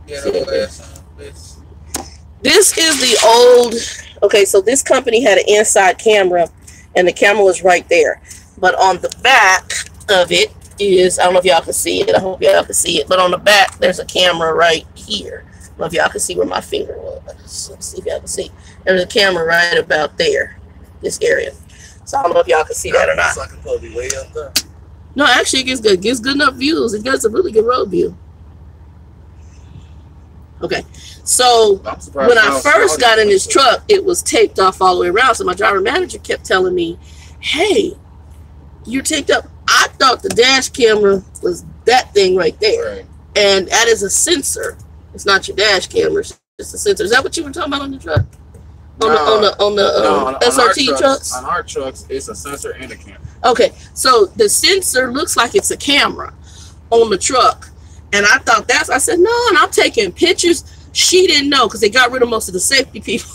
Yeah, this is the old... Okay, so this company had an inside camera, and the camera was right there. But on the back of it is... I don't know if y'all can see it. I hope y'all can see it. But on the back, there's a camera right here. I don't know if y'all can see where my finger was. Let's see if y'all can see. There's a camera right about there. This area. So I don't know if y'all can see that or not. It's probably way up there. No, actually, it gets good enough views. It gets a really good road view. Okay, so when I first got in this truck, it was taped off all the way around. So my driver manager kept telling me, "Hey, you're taped up." I thought the dash camera was that thing right there, right. And that is a sensor. It's not your dash camera. It's just a sensor. Is that what you were talking about on the truck? On the SRT trucks? On our trucks, it's a sensor and a camera. Okay, so the sensor looks like it's a camera on the truck. And I thought I said, no, and I'm taking pictures. She didn't know because they got rid of most of the safety people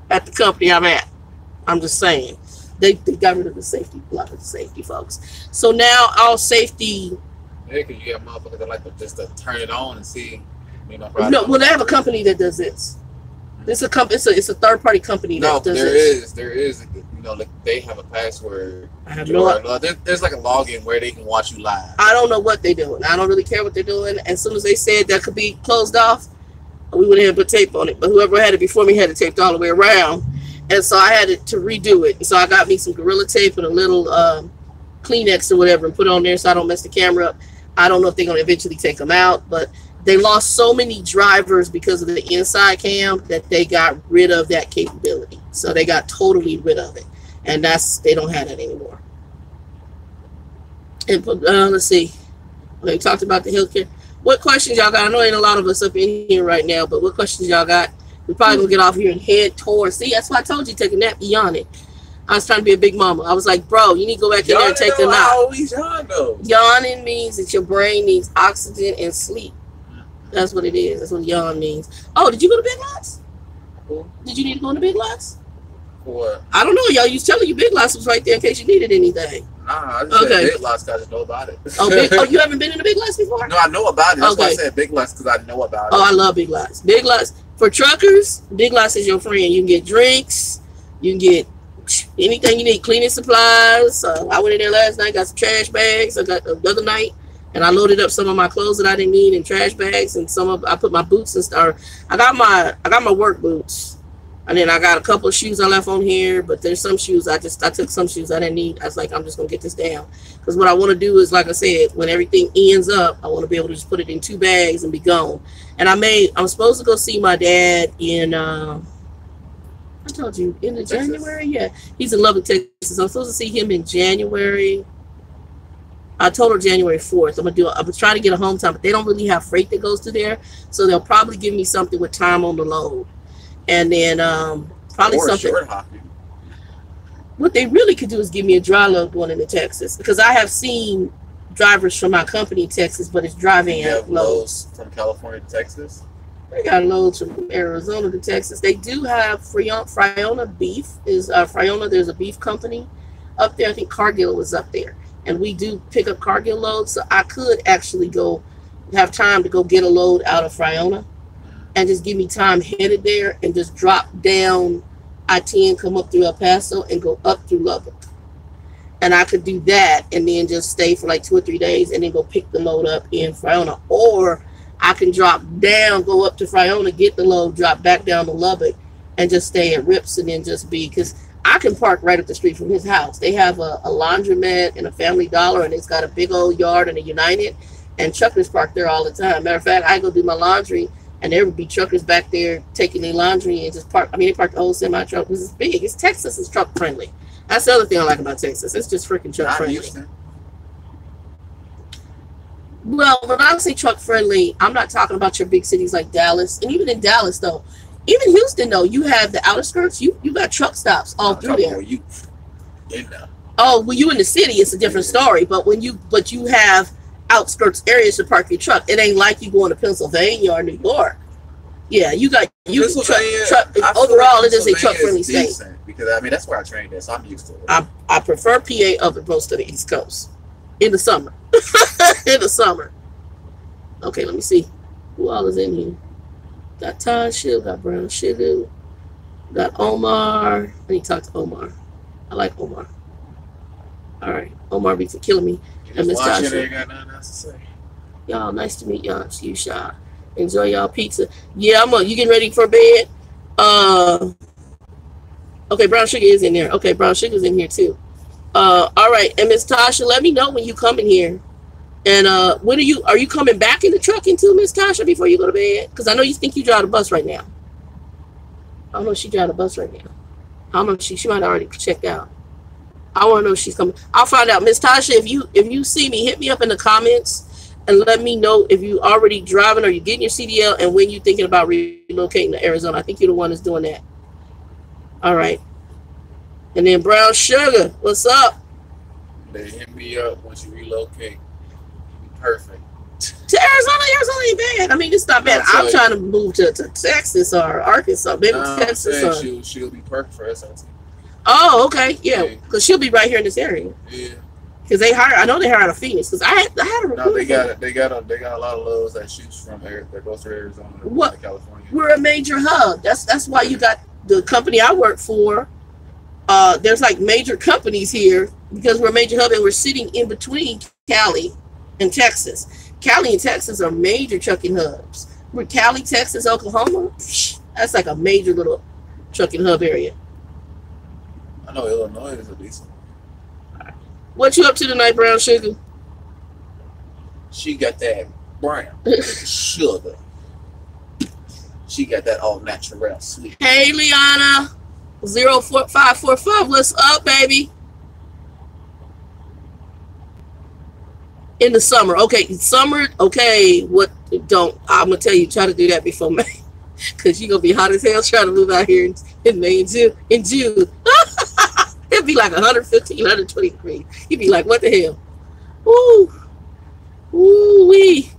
at the company I'm at. I'm just saying. They got rid of a lot of the safety folks. So now all safety... Yeah, because you got motherfuckers that like to just turn it on and see. No, well, they have a company that does this. It's a third-party company that does this. There is. You know, like they have a password. I have no idea. There's like a login where they can watch you live. I don't know what they're doing. I don't really care what they're doing. As soon as they said that could be closed off, we would have put tape on it. But whoever had it before me had it taped all the way around, and so I had to redo it. So I got me some Gorilla Tape and a little Kleenex or whatever and put it on there so I don't mess the camera up. I don't know if they're going to eventually take them out, but they lost so many drivers because of the inside cam that they got rid of that capability. So they got totally rid of it. And they don't have that anymore. And let's see. We talked about the healthcare. What questions y'all got? I know ain't a lot of us up in here right now, but what questions y'all got? We probably gonna get off here and head towards. See, that's why I told you take a nap. Yawning. I was trying to be a big mama. I was like, bro, you need to go back in there and take a nap. Yawning means that your brain needs oxygen and sleep. That's what it is. That's what yawn means. Oh, did you go to Big Lots? Cool. Did you need to go to Big Lots? What? I don't know. Y'all was telling you Big Lots was right there in case you needed anything. Nah, I just said Big Lots because I know about it. Oh, you haven't been in a Big Lots before? No, I know about it. That's why I said Big Lots because I know about it. Oh, I love Big Lots. Big Lots. For truckers, Big Lots is your friend. You can get drinks. You can get anything you need. Cleaning supplies. I went in there last night, got some trash bags. I got the other night. And I loaded up some of my clothes that I didn't need in trash bags, and I put my boots and stuff. I got my work boots, and then I got a couple of shoes I left on here. But there's some shoes I took some shoes I didn't need. I was like, I'm just gonna get this down because what I want to do is, like I said, when everything ends up, I want to be able to just put it in 2 bags and be gone. And I'm supposed to go see my dad in I told you in January. Yeah, he's in Lubbock, Texas. I'm supposed to see him in January. I told her January 4th. I'm trying to get a home time, but they don't really have freight that goes through there, so they'll probably give me something with time on the load, and then probably something. What they really could do is give me a dry load going into Texas, because I have seen drivers from my company in Texas, but it's driving loads from California to Texas. They got loads from Arizona to Texas. They do have Friona beef. Friona? There's a beef company up there. I think Cargill was up there. And we do pick up Cargill loads, so I could actually have time to go get a load out of Friona and just give me time headed there and just drop down I-10, come up through El Paso and go up through Lubbock. And I could do that and then just stay for like 2 or 3 days and then go pick the load up in Friona. Or I can drop down, go up to Friona, get the load, drop back down to Lubbock and just stay at Rips and then just be, because I can park right up the street from his house. They have a laundromat and a Family Dollar, and it's got a big old yard and a United. and truckers park there all the time. Matter of fact, I go do my laundry, and there would be truckers back there taking their laundry and just park. I mean, they park the whole semi truck because it's big. It's Texas is truck friendly. That's the other thing I like about Texas. It's just freaking truck friendly. Well, when I say truck friendly, I'm not talking about your big cities like Dallas. And even in Dallas, though, even Houston, though, you have the outer skirts. You got truck stops all through there. Oh, well, you in the city, it's a different story. But when you have outskirts areas to park your truck, it ain't like you going to Pennsylvania or New York. Yeah, you truck. Overall, it is a truck friendly state. Because I mean that's where I trained at, so I'm used to it. I prefer PA over most of the East Coast in the summer. In the summer. Okay, let me see who all is in here. Got Tasha, got Brown Sugar, got Omar. I need to talk to Omar. I like Omar. All right, Omar be killing me. And Miss Tasha. Y'all, nice to meet y'all. You shy. Enjoy y'all pizza. Yeah, you getting ready for bed? Okay, Brown Sugar is in there. Okay, Brown Sugar's in here too. All right, and Miss Tasha, let me know when you come in here. And when are you coming back in the truck into Miss Tasha before you go to bed? Because I know you think you drive the bus right now. I don't know if she drive the bus right now. I don't know if she might have already checked out. I want to know if she's coming. I'll find out. Miss Tasha, if you see me, hit me up in the comments and let me know if you already driving or you getting your CDL and when you thinking about relocating to Arizona. I think you're the one that's doing that. All right. And then Brown Sugar, what's up? They hit me up once you relocate. Perfect. To Arizona ain't bad. I mean, it's not bad. I'm trying to move to Texas or Arkansas. Maybe Texas. She'll be perfect for SRT. Oh, okay. Yeah. Because she'll be right here in this area. Yeah. Because I know they hired a Phoenix. Because I had a recruiter. No, they got a lot of loads that shoots from that goes to Arizona and California. We're a major hub. That's why you got the company I work for. There's like major companies here because we're a major hub and we're sitting in between Cali and Texas. Cali and Texas are major trucking hubs. We're Cali, Texas, Oklahoma. That's like a major little trucking hub area. I know Illinois is a decent. What you up to tonight, Brown Sugar? She got that brown sugar. She got that all natural sweet. Hey, Liana. 04545. What's up, baby? In the summer. Okay, summer. Okay, I'm gonna tell you, try to do that before May. Because you're gonna be hot as hell trying to move out here in May and June. It'd be like 115, 120 degrees. You'd be like, what the hell? Ooh wee.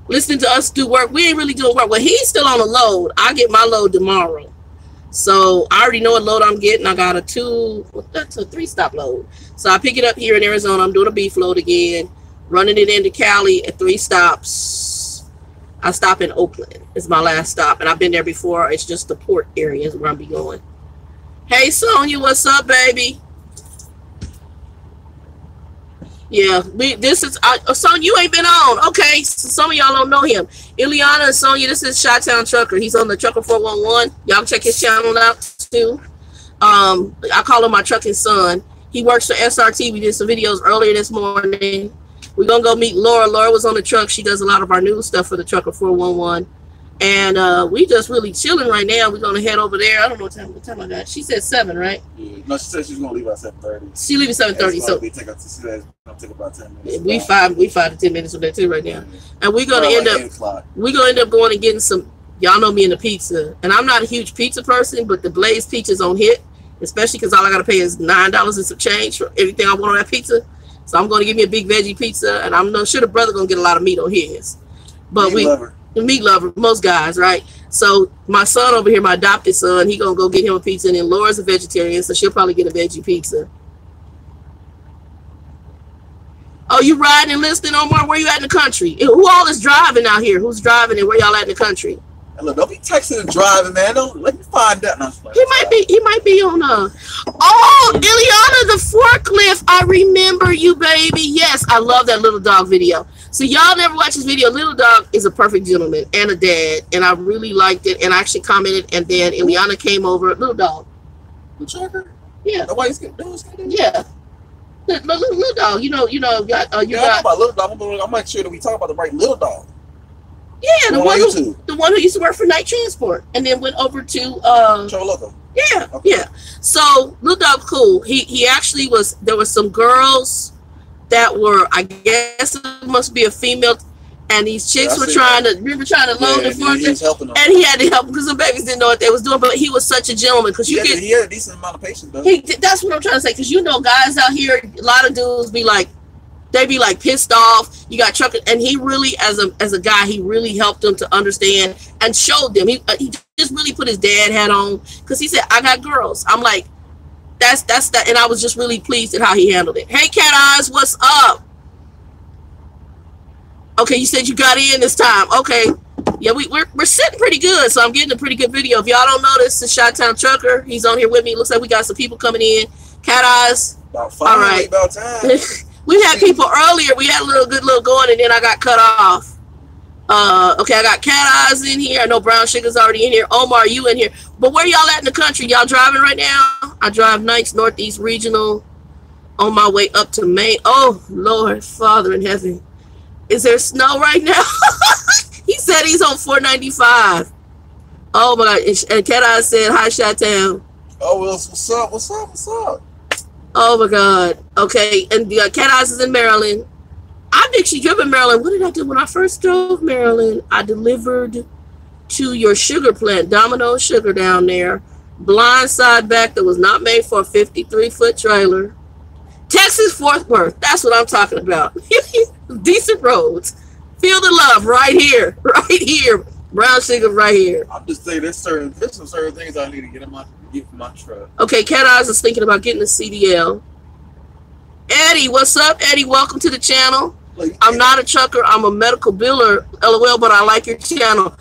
Listening to us do work. We ain't really doing work. Well, he's still on a load. I get my load tomorrow. So I already know what load I'm getting. I got a 3-stop load. So I pick it up here in Arizona. I'm doing a beef load again, running it into Cali at 3 stops. I stop in Oakland. It's my last stop, and I've been there before. It's just the port area is where I'll be going. Hey, Sonia, what's up, baby? Yeah, Sonia, you ain't been on. Okay, so some of y'all don't know him. Ileana and Sonia, this is Chi-Town Trucker. He's on the TheTrucker411. Y'all check his channel out too. I call him my trucking son. He works for SRT. We did some videos earlier this morning. We're gonna go meet Laura. Laura was on the truck. She does a lot of our news stuff for the TheTrucker411. And we just really chilling right now. We're gonna head over there. I don't know what time I got. She said 7, right? Yeah. No, she said she's gonna leave at 7:30. She leaves at 7:30. So we take about 10 minutes. We 5 to 10 minutes from there too right now. And we're gonna end up going and getting some. Y'all know me in the pizza, and I'm not a huge pizza person, but the Blaze pizza's on hit, especially because all I gotta pay is $9 and some change for everything I want on that pizza. So I'm gonna give me a big veggie pizza, and I'm sure the brother gonna get a lot of meat on his. But the meat lover, most guys, right? So my son over here, my adopted son, he gonna go get him a pizza, and then Laura's a vegetarian, so she'll probably get a veggie pizza. Oh, you riding and listening, Omar? Where you at in the country? Who all is driving out here? Who's driving and where y'all at in the country? Hey, look, don't be texting and driving, man. Don't let me find out. No, he might be on Oh, Ileana, the forklift. I remember you, baby. Yes, I love that Little Dog video. So y'all never watch this video. Little Dog is a perfect gentleman and a dad, and I really liked it. And I actually commented, and then Ileana came over. Little Dog. The trucker? Yeah. The white skin. Yeah. Little dog. You know. Got you yeah, got. I know about little dog. I'm not sure that we talk about the right little dog. Yeah, the one who used to work for Night Transport and then went over to Choloco. Yeah, okay. yeah. So Little Dog cool. He actually was. There were some girls that were, I guess it must be a female, and these chicks were trying to load the front, and he had to help them because the babies didn't know what they was doing. But he was such a gentleman because he had a decent amount of patience though. That's what I'm trying to say, because guys out here, a lot of dudes be like. They be like pissed off. You got trucker, and he really, as a guy, he really helped them to understand and showed them. He just really put his dad hat on because he said, "I got girls." I'm like, that's that, and I was just really pleased at how he handled it. Hey, Cat Eyes, what's up? Okay, you said you got in this time. Okay, yeah, we're sitting pretty good, so I'm getting a pretty good video. If y'all don't know, this is Chi-Town Trucker. He's on here with me. Looks like we got some people coming in. Cat Eyes. All right. About time. We had people earlier. We had a good little going, and then I got cut off. Okay, I got Cat Eyes in here. I know Brown Sugar's already in here. Omar, you in here. But where y'all at in the country? Y'all driving right now? I drive Nights Northeast Regional on my way up to Maine. Oh, Lord, Father in heaven. Is there snow right now? He said he's on 495. Oh, my God. And Cat Eyes said, hi, Chi-Town. Oh, well, what's up? What's up? What's up? Oh my God. Okay, and Cat Eyes is in Maryland. I've actually driven Maryland. What did I do when I first drove Maryland? I delivered to your sugar plant, Domino Sugar down there. Blind side back that was not made for a 53-foot trailer. Texas Fort Worth. That's what I'm talking about. Decent roads. Feel the love right here. Right here. Brown Sugar right here. I'm just saying there's some certain things I need to get from my truck. Okay, Cat Eyes is thinking about getting a CDL. Eddie, what's up, Eddie? Welcome to the channel. I'm not a trucker. I'm a medical biller. LOL, but I like your channel.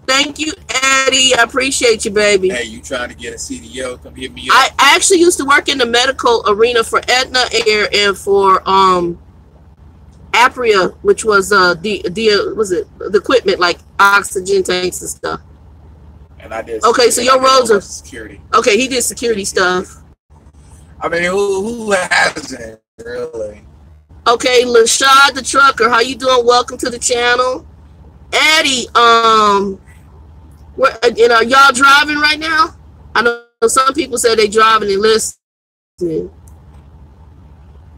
Thank you, Eddie. I appreciate you, baby. Hey, you trying to get a CDL? Come hit me up. I actually used to work in the medical arena for Aetna Air and for Apria, which was the equipment like oxygen tanks and stuff. And I did. Okay, so your roads are security. Okay, he did security stuff. I mean, who hasn't really? Okay, Lashad the Trucker, how you doing? Welcome to the channel. Eddie, y'all driving right now? I know some people say they driving and listening.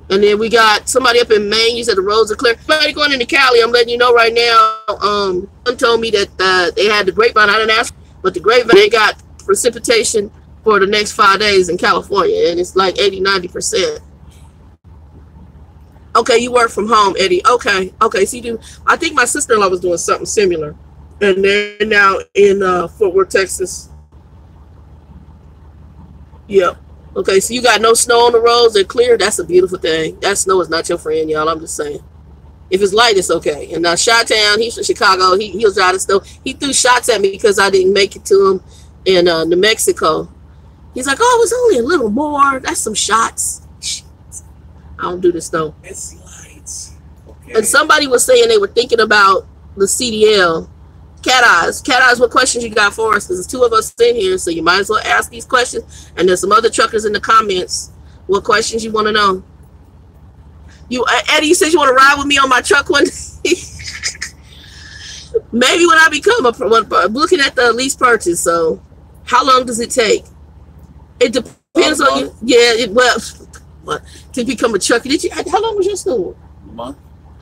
And then we got somebody up in Maine. You said the roads are clear. Somebody going into Cali, I'm letting you know right now. Someone told me that they had the grapevine. I didn't ask, but the grapevine, they got precipitation for the next 5 days in California, and it's like 80–90%. Okay, you work from home, Eddie. Okay, so you do. I think my sister-in-law was doing something similar, and they're now in Fort Worth, Texas. Yep. Okay, so you got no snow on the roads. They're clear. That's a beautiful thing. That snow is not your friend, y'all. I'm just saying. If it's light, it's okay. And now Chi-Town, he's from Chicago. He was out of snow. He threw shots at me because I didn't make it to him in New Mexico. He's like, oh, it was only a little more. That's some shots. I don't do this though. It's lights. Okay. And somebody was saying they were thinking about the CDL. Cat Eyes, what questions you got for us? Because there's two of us in here, so you might as well ask these questions. And there's some other truckers in the comments. What questions you want to know? Eddie, you said you want to ride with me on my truck one day. Maybe when I become I'm looking at the lease purchase. So, how long does it take? It depends on you. Yeah, to become a trucker. How long was your school? A month.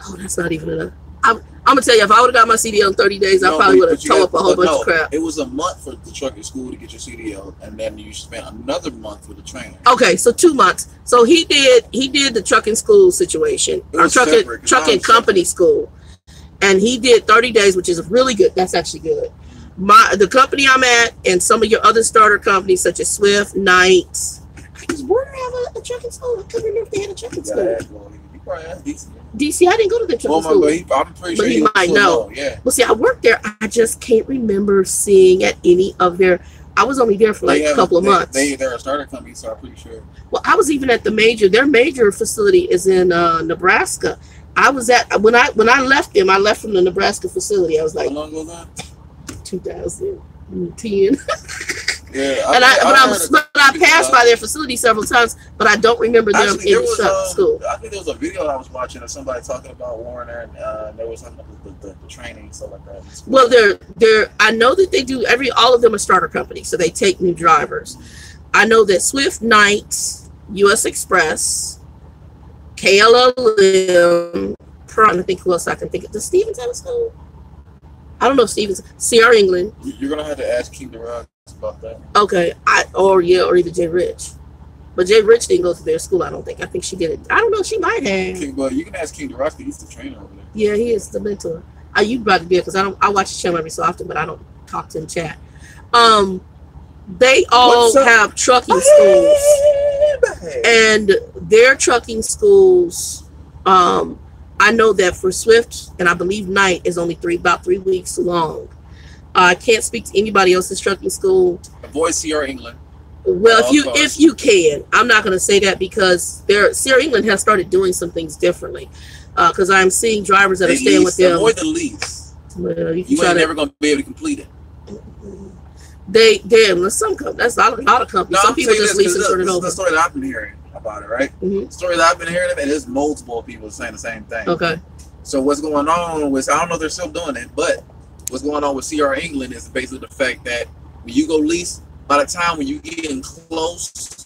Oh, that's not even enough. I'm gonna tell you, if I would have got my CDL in 30 days, I probably would have towed up a whole bunch of crap. It was a month for the trucking school to get your CDL, and then you spent another month with the training. Okay, so 2 months. So he did the trucking school situation, or trucking company school, and he did 30 days, which is really good. That's actually good. The company I'm at, and some of your other starter companies such as Swift, Knights. Does Warner have a trucking school? I couldn't remember if they had a trucking school. DC, I didn't go to the trucking school. I'm pretty sure he might know. Yeah. Well, see, I worked there. I just can't remember seeing at any of their. I was only there for like a couple of months. They're a starter company, so I'm pretty sure. Well, I was even at their major facility is in Nebraska. I was at when I left them. I left from the Nebraska facility. I was like, how long ago was that? 2010. Yeah, and I passed by their facility several times, but I don't remember them in the school. I think there was a video I was watching of somebody talking about Warner, and there was something about the training and stuff like that. Well, I know that they do all of them are starter companies, so they take new drivers. I know that Swift, Knight, U.S. Express, KLLM, I think who else I can think of. Does Stevens have a school? I don't know if Stevens. CR England. You're gonna have to ask King DeRock about that. Okay, or either Jay Rich, but Jay Rich didn't go to their school. I don't think. I think she did it. I don't know. She might have. But you can ask King DeRock. He's the trainer over there. Yeah, he is the mentor. You about to be because I watch the channel every so often, but I don't talk to him chat. They all have trucking schools, and their trucking schools. I know that for Swift and I believe Knight is only about 3 weeks long. I can't speak to anybody else's trucking school. Avoid CR England. Well, if you can, I'm not going to say that because CR England has started doing some things differently. Because I'm seeing drivers that are staying with them. Avoid the lease. Well, you ain't never going to be able to complete it. That's not a lot of companies. Some people just lease and turn it over. That's the story that I've been hearing about it, right? The story that I've been hearing, and there's multiple people saying the same thing. Okay. So what's going on with, I don't know if they're still doing it, but what's going on with CR England is basically the fact that when you go lease, by the time when you getting close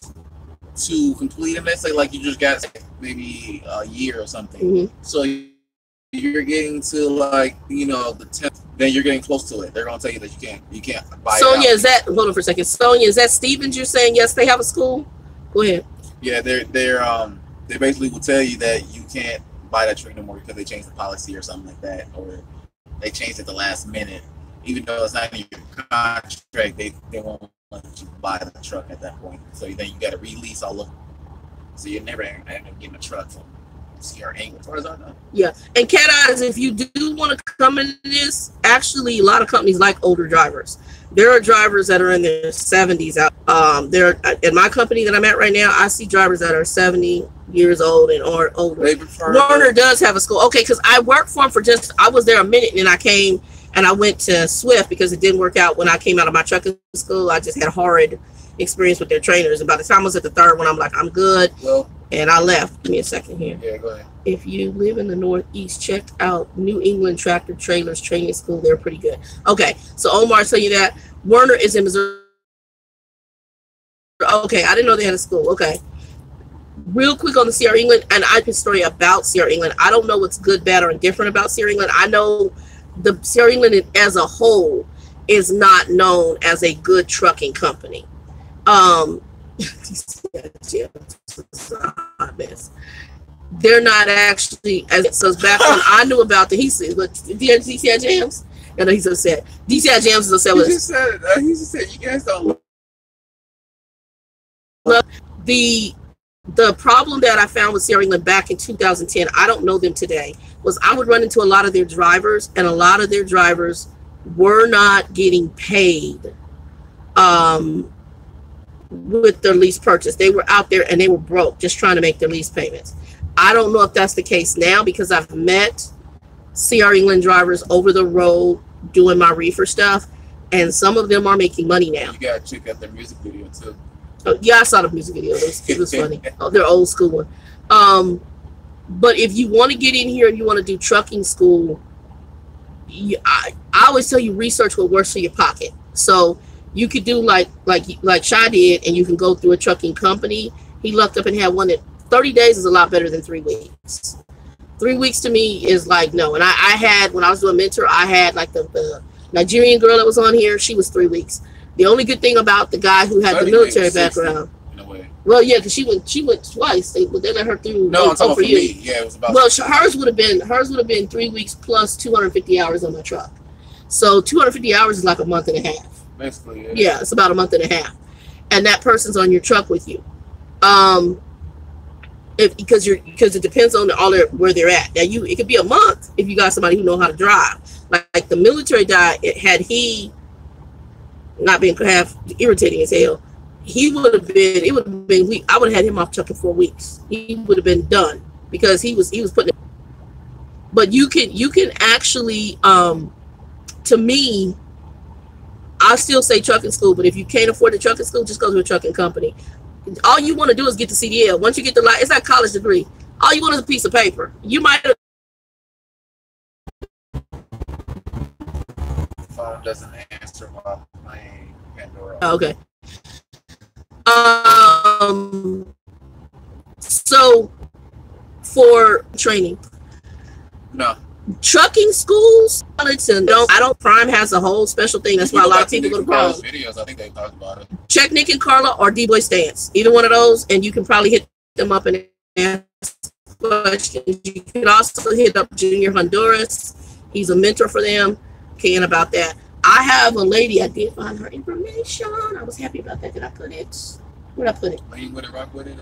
to completing, let's say like you just got maybe a year or something, so you're getting to like the 10th, then you're getting close to it. They're gonna tell you that you can't buy Sonia, it. hold on for a second. Sonia, is that Stevens? You're saying yes, they have a school? Go ahead. Yeah, they basically will tell you that you can't buy that truck no more because they changed the policy or something like that, or they changed it the last minute. Even though it's not in your contract, they won't let you buy the truck at that point. So then you got to release all of them. So you're never end up getting a truck from CR England, as far as I know. Yeah, and Cat Eyes, if you do want to come into this, actually a lot of companies like older drivers. There are drivers that are in their 70s out. There in my company that I'm at right now, I see drivers that are 70 years old and or older. Warner does have a school. Okay, because I worked for him I was there a minute, and then I came and I went to Swift because it didn't work out when I came out of my trucking school. I just had horrid experience with their trainers, and by the time I was at the third one, I'm like, I'm good. Well, and I left. Give me a second here. Yeah, go ahead. If you live in the Northeast, check out New England Tractor Trailers Training School. They're pretty good. Okay, so Omar tell you that. Werner is in Missouri. Okay, I didn't know they had a school. Okay. Real quick on the CR England, and I can story about CR England. I don't know what's good, bad, or indifferent about CR England. I know the CR England as a whole is not known as a good trucking company. They're not actually, as it says back when I knew about DCIJams. And he just said DCIJams is a seller. He just said you guys don't. The problem that I found with CR England back in 2010, I don't know them today, was I would run into a lot of their drivers, and a lot of their drivers were not getting paid with their lease purchase. They were out there and they were broke, just trying to make their lease payments. I don't know if that's the case now, because I've met CR England drivers over the road doing my reefer stuff, and some of them are making money now. You gotta check out their music video too. Yeah, I saw the music video. It was funny. They're old school one. But if you want to get in here and you want to do trucking school, I always tell you research what works for your pocket. So you could do like Shy did, and you can go through a trucking company. He lucked up and had one that 30 days is a lot better than 3 weeks. 3 weeks to me is like no. And I had, when I was doing mentor, I had like the Nigerian girl that was on here. She was 3 weeks. The only good thing about the guy who had the military background, in a way. Well, yeah, because she went twice. They let her through. No, I'm talking for me. Yeah, it was about. Well, hers would have been 3 weeks plus 250 hours on my truck. So 250 hours is like a month and a half. Basically, yeah. Yeah, it's about a month and a half, and that person's on your truck with you. Because it depends on where they're at. Now it could be a month if you got somebody who know how to drive. Like the military guy, had he not been half irritating as hell, I would have had him off truck in 4 weeks. He would have been done because he was putting it. But you can actually, to me, I still say trucking school, but if you can't afford the trucking school, just go to a trucking company. All you want to do is get the CDL. Once you get the license, it's like a college degree. All you want is a piece of paper. You might have. Phone doesn't answer while playing Pandora. Okay. So for training, no. Trucking schools, I don't. Prime has a whole special thing. That's why a lot of people go to Prime. Videos, I think they talked about it. Check Nick and Carla or DeeBoy Stance, either one of those, and you can probably hit them up and ask questions. You can also hit up Junior Honduras. He's a mentor for them. Can about that. I have a lady. I did find her information. I was happy about that. Did I put it? Where did I put it? Lean with it, rock with it.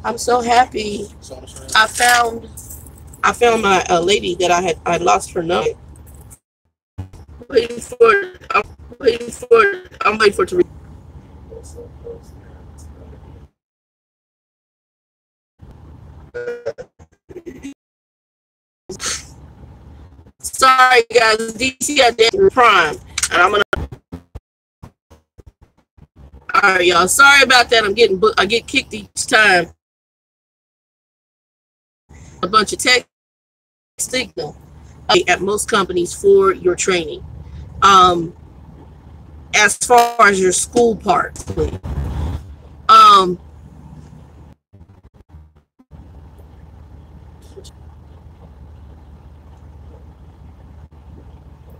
I'm so happy. I found my lady that I lost her number. I'm waiting for it to read. Sorry guys, DCIJams Prime, and I'm gonna. All right, y'all. Sorry about that. I get kicked each time. A bunch of text signal at most companies for your training. As far as your school part,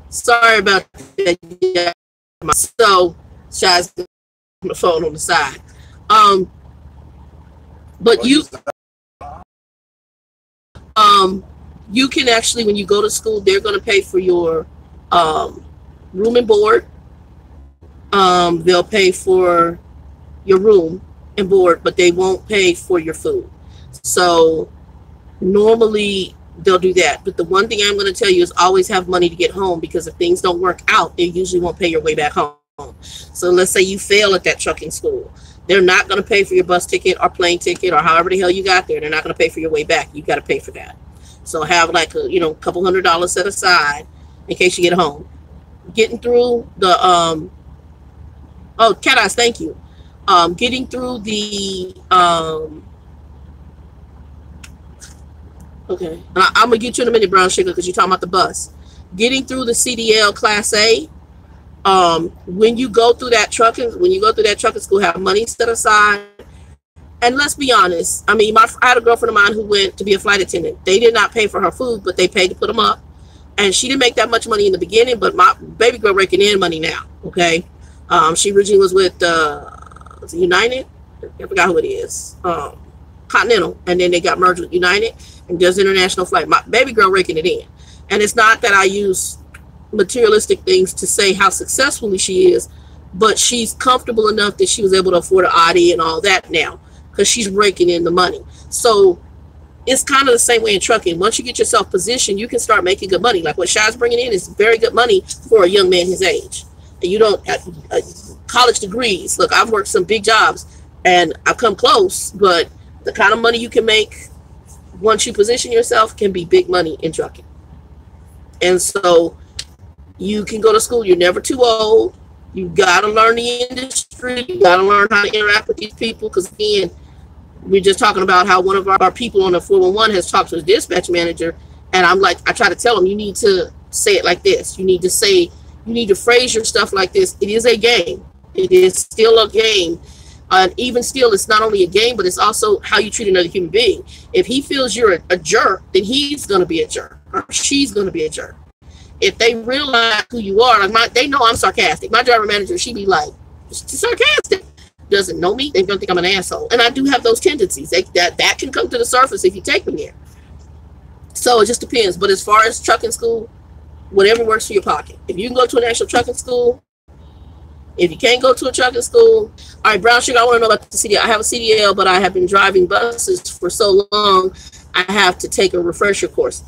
sorry about that. Yeah. So, Shaz, the phone on the side. But you can actually, when you go to school, they're going to pay for your room and board. They'll pay for your room and board, but they won't pay for your food. So normally they'll do that. But the one thing I'm going to tell you is always have money to get home, because if things don't work out, they usually won't pay your way back home. So let's say you fail at that trucking school. They're not going to pay for your bus ticket or plane ticket or however the hell you got there. They're not going to pay for your way back. You got to pay for that. So have like a, you know, couple $100 set aside in case you get home. Getting through the oh, Cat Eyes, thank you. Getting through the okay, I'm gonna get you in a minute, Brown Sugar, because you're talking about the bus. Getting through the CDL Class A. When you go through that trucking school, have money set aside. And let's be honest, I mean, I had a girlfriend of mine who went to be a flight attendant. They did not pay for her food, but they paid to put them up. And she didn't make that much money in the beginning, but my baby girl raking in money now, okay? She originally was with United. I forgot who it is. Continental. And then they got merged with United and does international flight. My baby girl raking it in. And it's not that I use materialistic things to say how successfully she is, but she's comfortable enough that she was able to afford an Audi and all that now, because she's raking in the money. So it's kind of the same way in trucking. Once you get yourself positioned, you can start making good money. Like what Shai's bringing in is very good money for a young man his age. And you don't college degrees. Look, I've worked some big jobs and I've come close, but the kind of money you can make once you position yourself can be big money in trucking. And so you can go to school. You're never too old. You got to learn the industry. You got to learn how to interact with these people. Because again, we're just talking about how one of our people on the 411 has talked to the dispatch manager. And I'm like, I try to tell him, you need to say it like this. You need to say, you need to phrase your stuff like this. It is a game. It is still a game. And even still, it's not only a game, but it's also how you treat another human being. If he feels you're a jerk, then he's going to be a jerk. Or she's going to be a jerk. If they realize who you are, like they know I'm sarcastic. My driver manager, she'd be like, sarcastic. Doesn't know me. They don't think I'm an asshole. And I do have those tendencies. That can come to the surface if you take me there. So it just depends. But as far as trucking school, whatever works for your pocket. If you can go to an actual trucking school, if you can't go to a trucking school, all right, Brown Sugar, I want to know about the CDL. I have a CDL, but I have been driving buses for so long, I have to take a refresher course.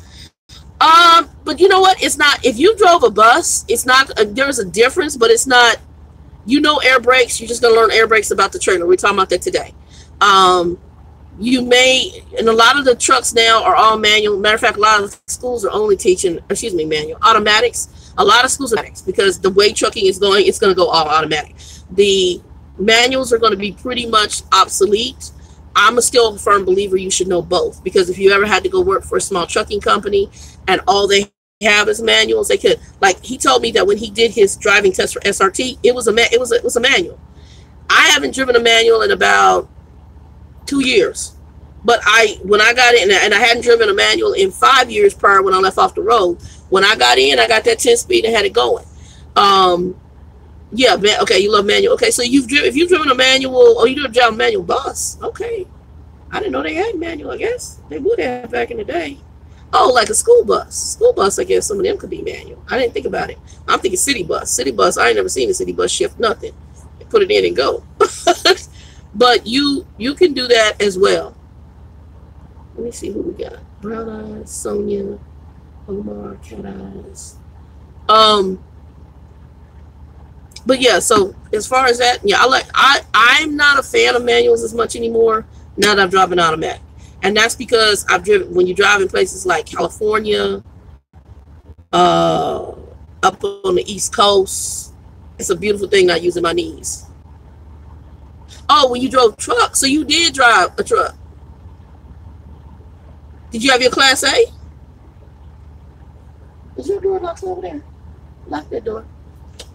But you know what? It's not, if you drove a bus, it's not, there's a difference, but it's not, you know, air brakes, you're just going to learn air brakes about the trailer. We're talking about that today. You may, and a lot of the trucks now are all manual. Matter of fact, a lot of schools are only teaching, excuse me, manual. Automatics. A lot of schools are automatics because the way trucking is going, it's going to go all automatic. The manuals are going to be pretty much obsolete. I'm still a firm believer you should know both, because if you ever had to go work for a small trucking company and all they have is manuals, they could, like he told me that when he did his driving test for SRT, it was a manual. I haven't driven a manual in about 2 years, but when I got in, and I hadn't driven a manual in 5 years prior when I left off the road. When I got in, I got that 10 speed and had it going. Yeah, man. Okay, you love manual. Okay, so if you've driven a manual, or you drive a manual bus, okay. I didn't know they had manual. I guess they would have back in the day. Oh, like a school bus. School bus, I guess some of them could be manual. I didn't think about it. I'm thinking city bus. City bus, I ain't never seen a city bus shift nothing. They put it in and go. But you can do that as well. Let me see who we got. Brown Eyes, Sonia, Omar, Cat Eyes. But yeah, so as far as that, yeah, I'm not a fan of manuals as much anymore now that I'm driving automatic. And that's because I've driven, when you drive in places like California, up on the East Coast, it's a beautiful thing not using my knees. Oh, when you drove truck, so you did drive a truck. Did you have your Class A? Is your door locked over there? Lock that door.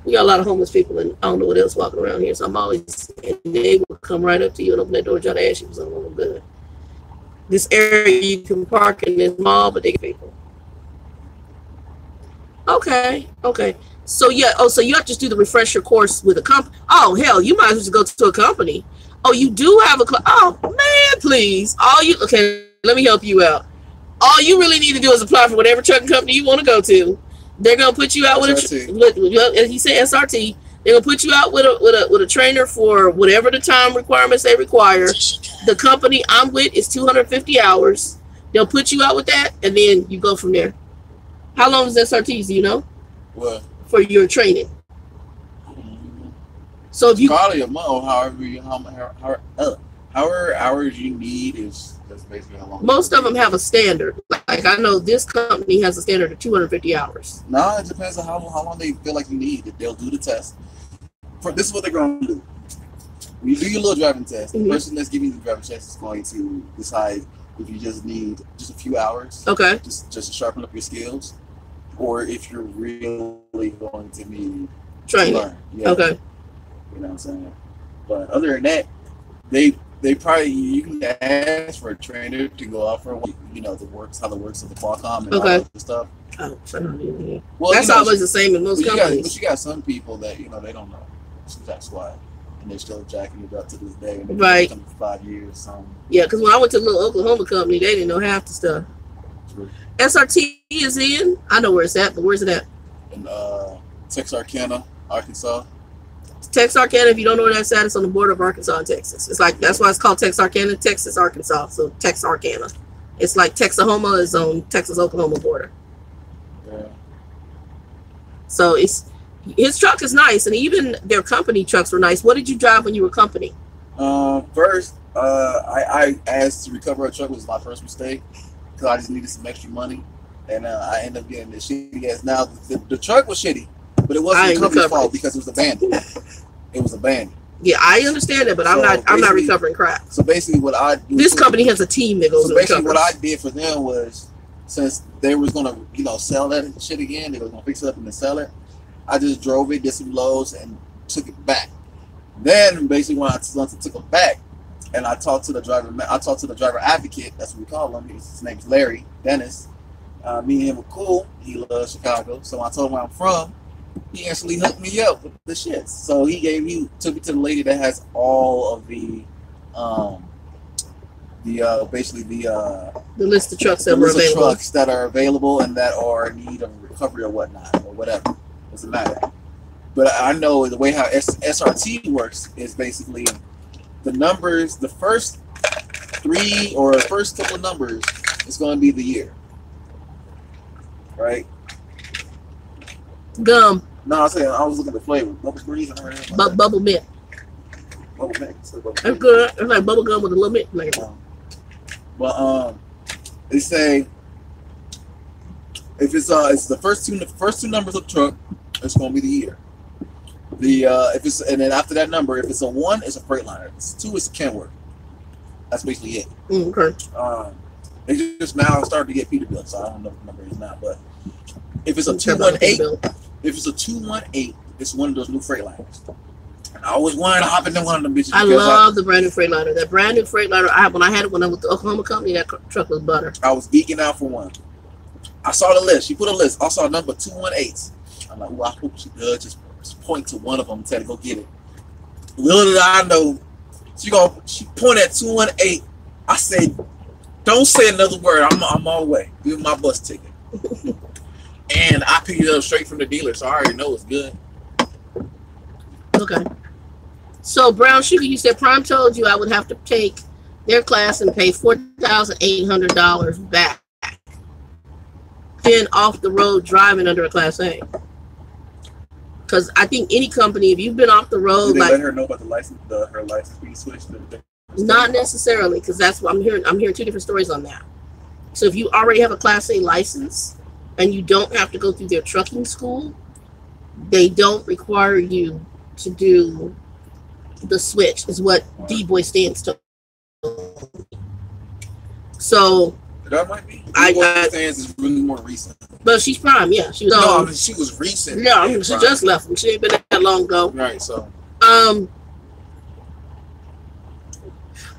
We got a lot of homeless people, and I don't know what else walking around here, so I'm always, and they will come right up to you and open that door, try to ask you for something good. This area you can park in this mall, but they get people. Okay. So yeah, so you have to just do the refresher course with a company. Oh hell, you might as well just go to a company. Oh, you do have a oh man, please. Okay, let me help you out. All you really need to do is apply for whatever trucking company you want to go to. They're gonna put you out with as he said, SRT. They're gonna put you out with a trainer for whatever the time requirements they require. The company I'm with is 250 hours. They'll put you out with that, and then you go from there. How long is SRT? Do you know? What? For your training. So if you probably a month, however hours you need is basically how long. Most of them have a standard. Like I know this company has a standard of 250 hours. No, it depends on how long they feel like you need. They'll do the test. This is what they're going to do. When you do your little driving test, the person that's giving you the driving test is going to decide if you just need just a few hours. Okay. Just to sharpen up your skills, or if you're really going to need training. To learn. Yeah. Okay. You know what I'm saying? But other than that, they probably, you can ask for a trainer to go out for a week, how the works of the Qualcomm and all that stuff. Oh, well, that's always the same in most companies. But you got some people that they don't know. That's why, and they're still jacking it up to this day. And right. For 5 years. So. Yeah, because when I went to a little Oklahoma company, they didn't know half the stuff. True. SRT is in. I know where it's at, but where's it at? In Texarkana, Arkansas. Texarkana, if you don't know where that's at, it's on the border of Arkansas and Texas. It's like, that's why it's called Texarkana, Texas, Arkansas. So Texarkana. It's like Texahoma is on Texas-Oklahoma border. Yeah. So his truck is nice, and even their company trucks were nice. What did you drive when you were company? First, I asked to recover a truck. Was my first mistake because I just needed some extra money, and I ended up getting the shitty ass. Now the truck was shitty, but it wasn't the company's fault because it was abandoned. It was abandoned. Yeah, I understand that, but I'm not recovering crap. So basically, what I do, this company has a team that goes. So basically, what I did for them was, since they was gonna sell that shit again, they was gonna fix it up and then sell it. I just drove it, did some loads, and took it back. Then basically, once I took it back, and I talked to the driver advocate. That's what we call him. His name's Larry Dennis. Me and him were cool. He loves Chicago, so I told him where I'm from. He actually hooked me up with the shit. So he took me to the lady that has all of the list of trucks that were available. Trucks that are available and that are in need of recovery or whatnot or whatever. Doesn't matter. But I know the way how SRT works is basically the numbers. The first couple of numbers is going to be the year, right? Gum. No, I was looking at the flavor. Bubble Breeze. Bubble mint. Bubble mint. That's good. It's like bubble gum with a little mint flavor. But they say if it's the first two numbers of the truck, it's gonna be the year. If it's, and then after that number, if it's a 1, it's a Freightliner. If it's 2, it's a Kenworth. That's basically it. Okay. They just now started to get Peterbilt, so I don't know what the number is now. But if it's a 218, it's one of those new Freightliners. And I always wanted to hop into one of them bitches. I love the brand new Freightliner. That brand new Freightliner, when I had it when I was with the Oklahoma company, that truck was butter. I was geeking out for one. I saw the list. She put a list. I saw number 218. I'm like, well, I hope she does just point to one of them and tell her to go get it. Little did I know, she pointed at 218. I said, don't say another word. I'm all the way. Give me my bus ticket. And I picked it up straight from the dealer, so I already know it's good. Okay. So Brown Sugar, you said Prime told you I would have to take their class and pay $4,800 back. Then off the road driving under a Class A. Because I think any company, if you've been off the road, did they let her know about the license, her license being switched? Not necessarily, because that's what I'm hearing. I'm hearing two different stories on that. So if you already have a Class A license and you don't have to go through their trucking school, they don't require you to do the switch, is what DeeBoy Stance told me. So that might be. DeeBoy Stance is really more recent. But she's Prime, yeah. She was. No, I mean, she was recent. Yeah, she just left. She ain't been that long ago. Right. So.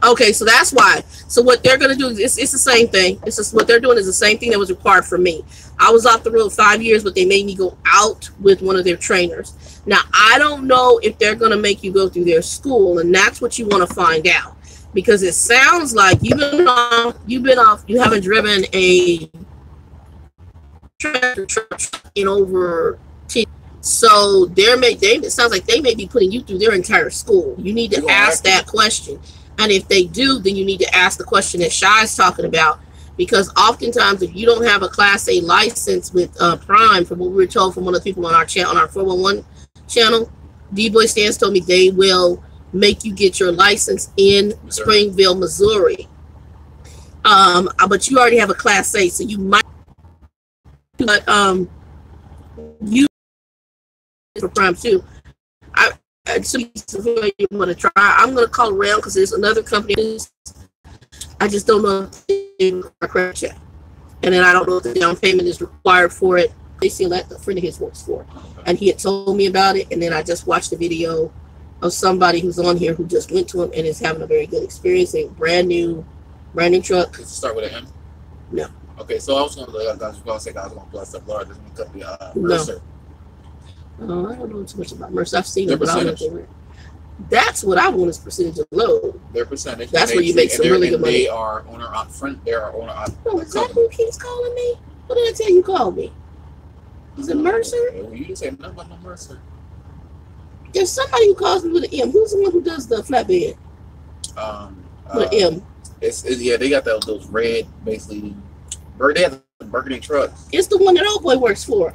Okay, so that's why. So what they're gonna do is it's the same thing. It's just what they're doing is the same thing that was required for me. I was off the road 5 years, but they made me go out with one of their trainers. Now I don't know if they're gonna make you go through their school, and that's what you want to find out, because it sounds like you haven't driven a tractor truck in over 10. So it sounds like they may be putting you through their entire school. You need to ask that question. And if they do, then you need to ask the question that Shy's talking about, because oftentimes if you don't have a Class A license with Prime, from what we were told from one of the people on our channel, on our 411 channel, DeeBoy Stance told me they will make you get your license in Springville, Missouri. But you already have a Class A, so you might. But you for Prime too. So you want to try. I'm going to call around because there's another company. I just don't know if they require credit check, and then I don't know if the down payment is required for it. They see that a friend of his works for, and he had told me about it. And then I just watched a video of somebody who's on here who just went to him and is having a very good experience. A brand new truck. Does it start with an M? No. Okay, so I was going to say I was going to plus up Laura. This one company, Mercer. No. I don't know too much about Mercer. I've seen it, but I don't know if they were. That's what I want is percentage of load. Their percentage. That's where you make some really good money. They are owner op front. They are owner op. Oh, is that who keeps calling me? What did I tell you called me? Is it Mercer? You didn't say nothing about no Mercer. There's somebody who calls me with an M. Who's the one who does the flatbed? With an M. Yeah, they got those red, basically. They have the burgundy trucks. It's the one that old boy works for.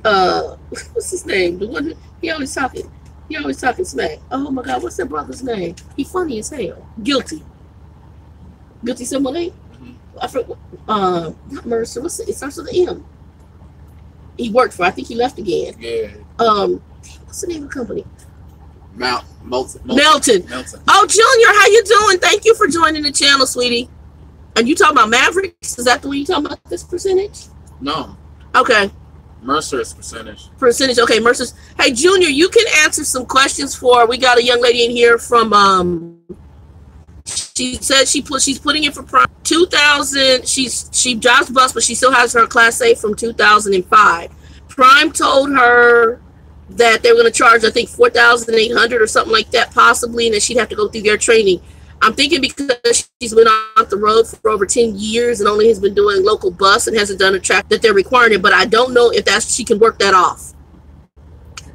What's his name? The one he always talking smack. Oh my God, what's that brother's name? He funny as hell. Guilty someone ain't. I forgot. Not Mercer. It starts with an M. He worked for. I think he left again. Yeah. What's the name of the company? Melton. Oh, Junior, how you doing? Thank you for joining the channel, sweetie. And you talking about Mavericks? Is that the one you talking about? This percentage? No. Okay. Mercer is percentage. Okay, Mercer's. Hey, Junior, you can answer some questions we got a young lady in here from she said she's putting in for Prime 2000. She drives bus, but she still has her Class A from 2005. Prime told her that they were going to charge, I think, $4,800 or something like that, possibly, and then she'd have to go through their training. I'm thinking because she's been off the road for over 10 years and only has been doing local bus and hasn't done a track that they're requiring it, but I don't know if she can work that off.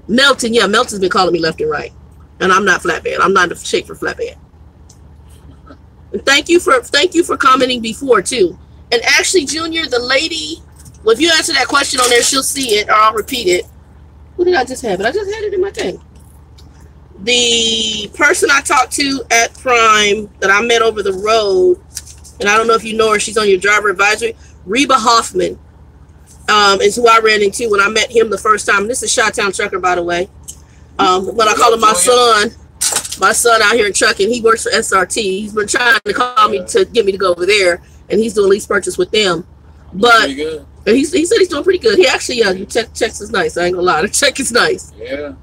Melton, yeah, Melton's been calling me left and right, and I'm not flatbed. I'm not a shake for flatbed. And thank you for commenting before too. And actually, Junior, the lady, well, if you answer that question on there, she'll see it, or I'll repeat it. Who did I just have it? I just had it in my thing. The person I talked to at Prime that I met over the road, and I don't know if you know her. She's on your driver advisory. Reba Hoffman is who I ran into when I met him the first time. This is Chi-Town Trucker, by the way. But I call him my son. My son out here in trucking. He works for SRT. He's been trying to call me to get me to go over there, and he's doing lease purchase with them. But he said he's doing pretty good. He actually, checks is nice. I ain't gonna lie, the check is nice. Yeah.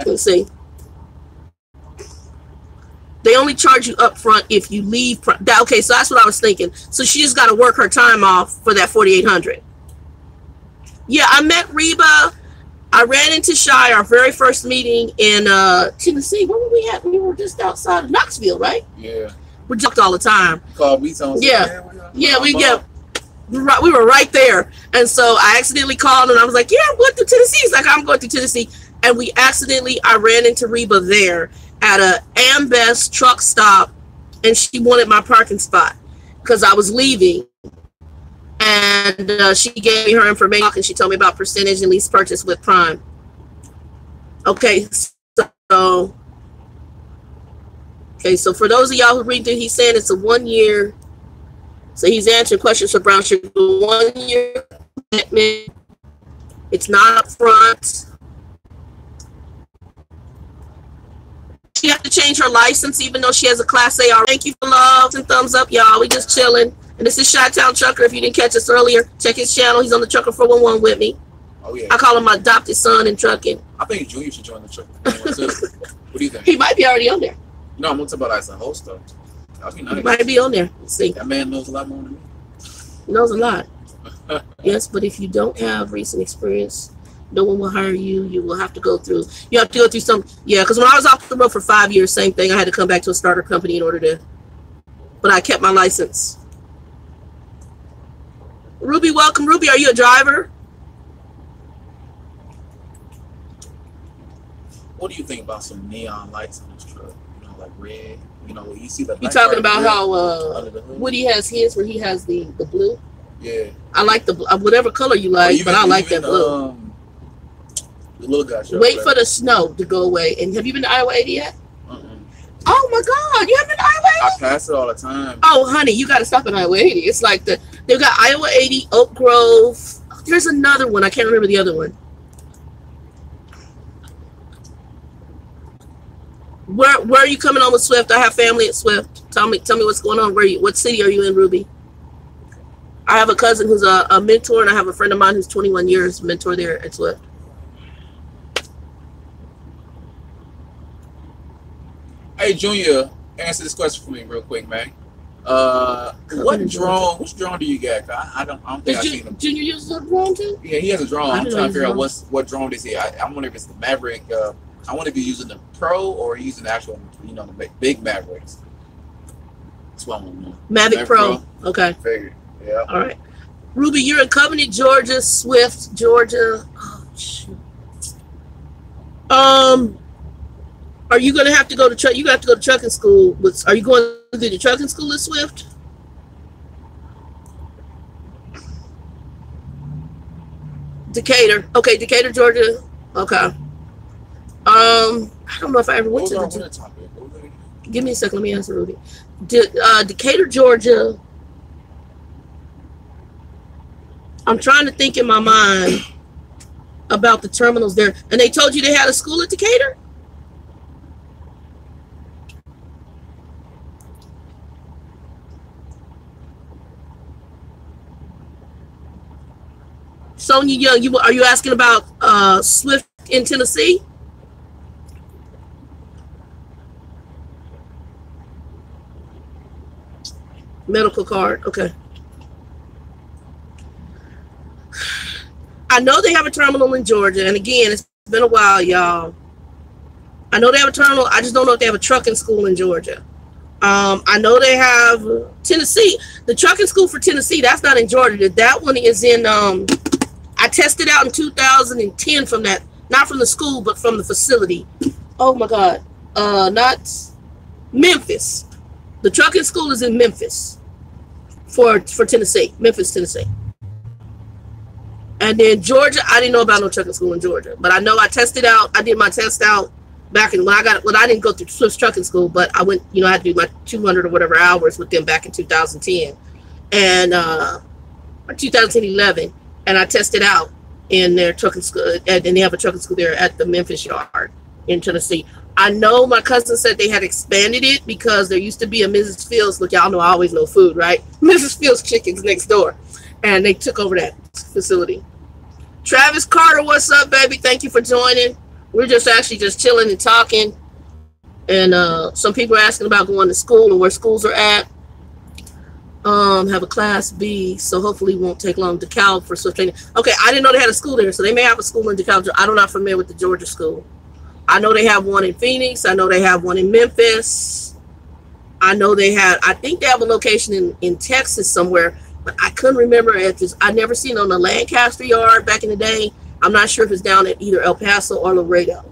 Let's see. They only charge you up front if you leave. Okay, so that's what I was thinking. So she just got to work her time off for that $4,800. Yeah, I met Reba. I ran into Shy, our very first meeting in Tennessee. Where were we at? We were just outside of Knoxville, right? Yeah. We joked all the time. You called me on. Yeah, we were right there. And so I accidentally called and I was like, yeah, I'm going through Tennessee. He's like, I'm going through Tennessee. And I ran into Reba there at a Ambest truck stop, and she wanted my parking spot because I was leaving. And she gave me her information, and she told me about percentage and lease purchase with Prime. Okay, so for those of y'all who read through, he's saying it's a 1 year. So he's answering questions for Brown Sugar. 1 year commitment. It's not up front. She have to change her license even though she has a Class A. Thank you for love and thumbs up, y'all. We just chilling. And this is Chi-Town Trucker. If you didn't catch us earlier, check his channel. He's on the TheTrucker411 with me. Oh, yeah. I call him my adopted son in trucking. I think Junior should join the TheTrucker411 too. What do you think? He might be already on there. No, I'm talking about as a host though. He might be on there. Let's see. That man knows a lot more than me. He knows a lot. Yes, but if you don't have recent experience, no one will hire you. You will have to go through. You have to go through some. Yeah, because when I was off the road for 5 years, same thing. I had to come back to a starter company in order to. But I kept my license. Ruby, welcome. Ruby, are you a driver? What do you think about some neon lights on this truck? You know, like red. You know, you see the. You talking about how Woody has his, where he has the blue? Yeah. I like the whatever color you like, but I like that blue. The little guy. Wait for the snow to go away. And have you been to Iowa 80 yet? Oh my God, you haven't been to Iowa 80? I pass it all the time. Oh, honey, you got to stop at Iowa 80. It's like they've got Iowa 80, Oak Grove. There's another one. I can't remember the other one. Where are you coming on with Swift? I have family at Swift. Tell me what's going on. What city are you in, Ruby? I have a cousin who's a mentor, and I have a friend of mine who's 21 years mentor there at Swift. Hey, Junior, answer this question for me real quick, man. Which drone do you got? I don't think I've seen him. Junior uses a drone too? Yeah, he has a drone. I'm trying to figure out what drone this is. I wonder if it's the Maverick. I wonder if you're using the Pro or using the actual, the big Mavericks. That's what I want to know. Mavic Pro. Okay. Figured. Yeah. All right. Ruby, you're in Covenant, Georgia, Swift, Georgia. Oh, shoot. Are you going to have to go to truck? You have to go to trucking school. Are you going to the trucking school at Swift? Decatur. Okay, Decatur, Georgia. Okay. I don't know if I ever went to the. Give me a second. Let me answer, Ruby. Decatur, Georgia. I'm trying to think in my mind about the terminals there. And they told you they had a school at Decatur? Sonia Young, are you asking about Swift in Tennessee? Medical card, okay. I know they have a terminal in Georgia, and again, it's been a while, y'all. I know they have a terminal. I just don't know if they have a trucking school in Georgia. I know they have Tennessee. The trucking school for Tennessee, that's not in Georgia. That one is in, I tested out in 2010 from that, not from the school, but from the facility. Oh my God. Not Memphis. The trucking school is in Memphis for Tennessee, Memphis, Tennessee. And then Georgia, I didn't know about no trucking school in Georgia, but I know I tested out. I did my test out back in when I didn't go through Swift's trucking school, but I went, you know, I had to do my 200 or whatever hours with them back in 2010 and 2011, and I tested out in their trucking school, and they have a trucking school there at the Memphis yard in Tennessee. I know my cousin said they had expanded it because there used to be a Mrs. Fields. Look, y'all know I always know food, right? Mrs. Fields Chickens next door, and they took over that facility. Travis Carter, what's up, baby? Thank you for joining. We're just actually just chilling and talking, and some people are asking about going to school and where schools are at. Have a class B, so hopefully it won't take long. DeKalb for Swift training. Okay, I didn't know they had a school there, so they may have a school in DeKalb. I'm not familiar with the Georgia school. I know they have one in Phoenix. I know they have one in Memphis. I know they had, I think they have a location in Texas somewhere, but I couldn't remember if it's, I never seen it on the Lancaster yard back in the day. I'm not sure if it's down at either El Paso or Laredo.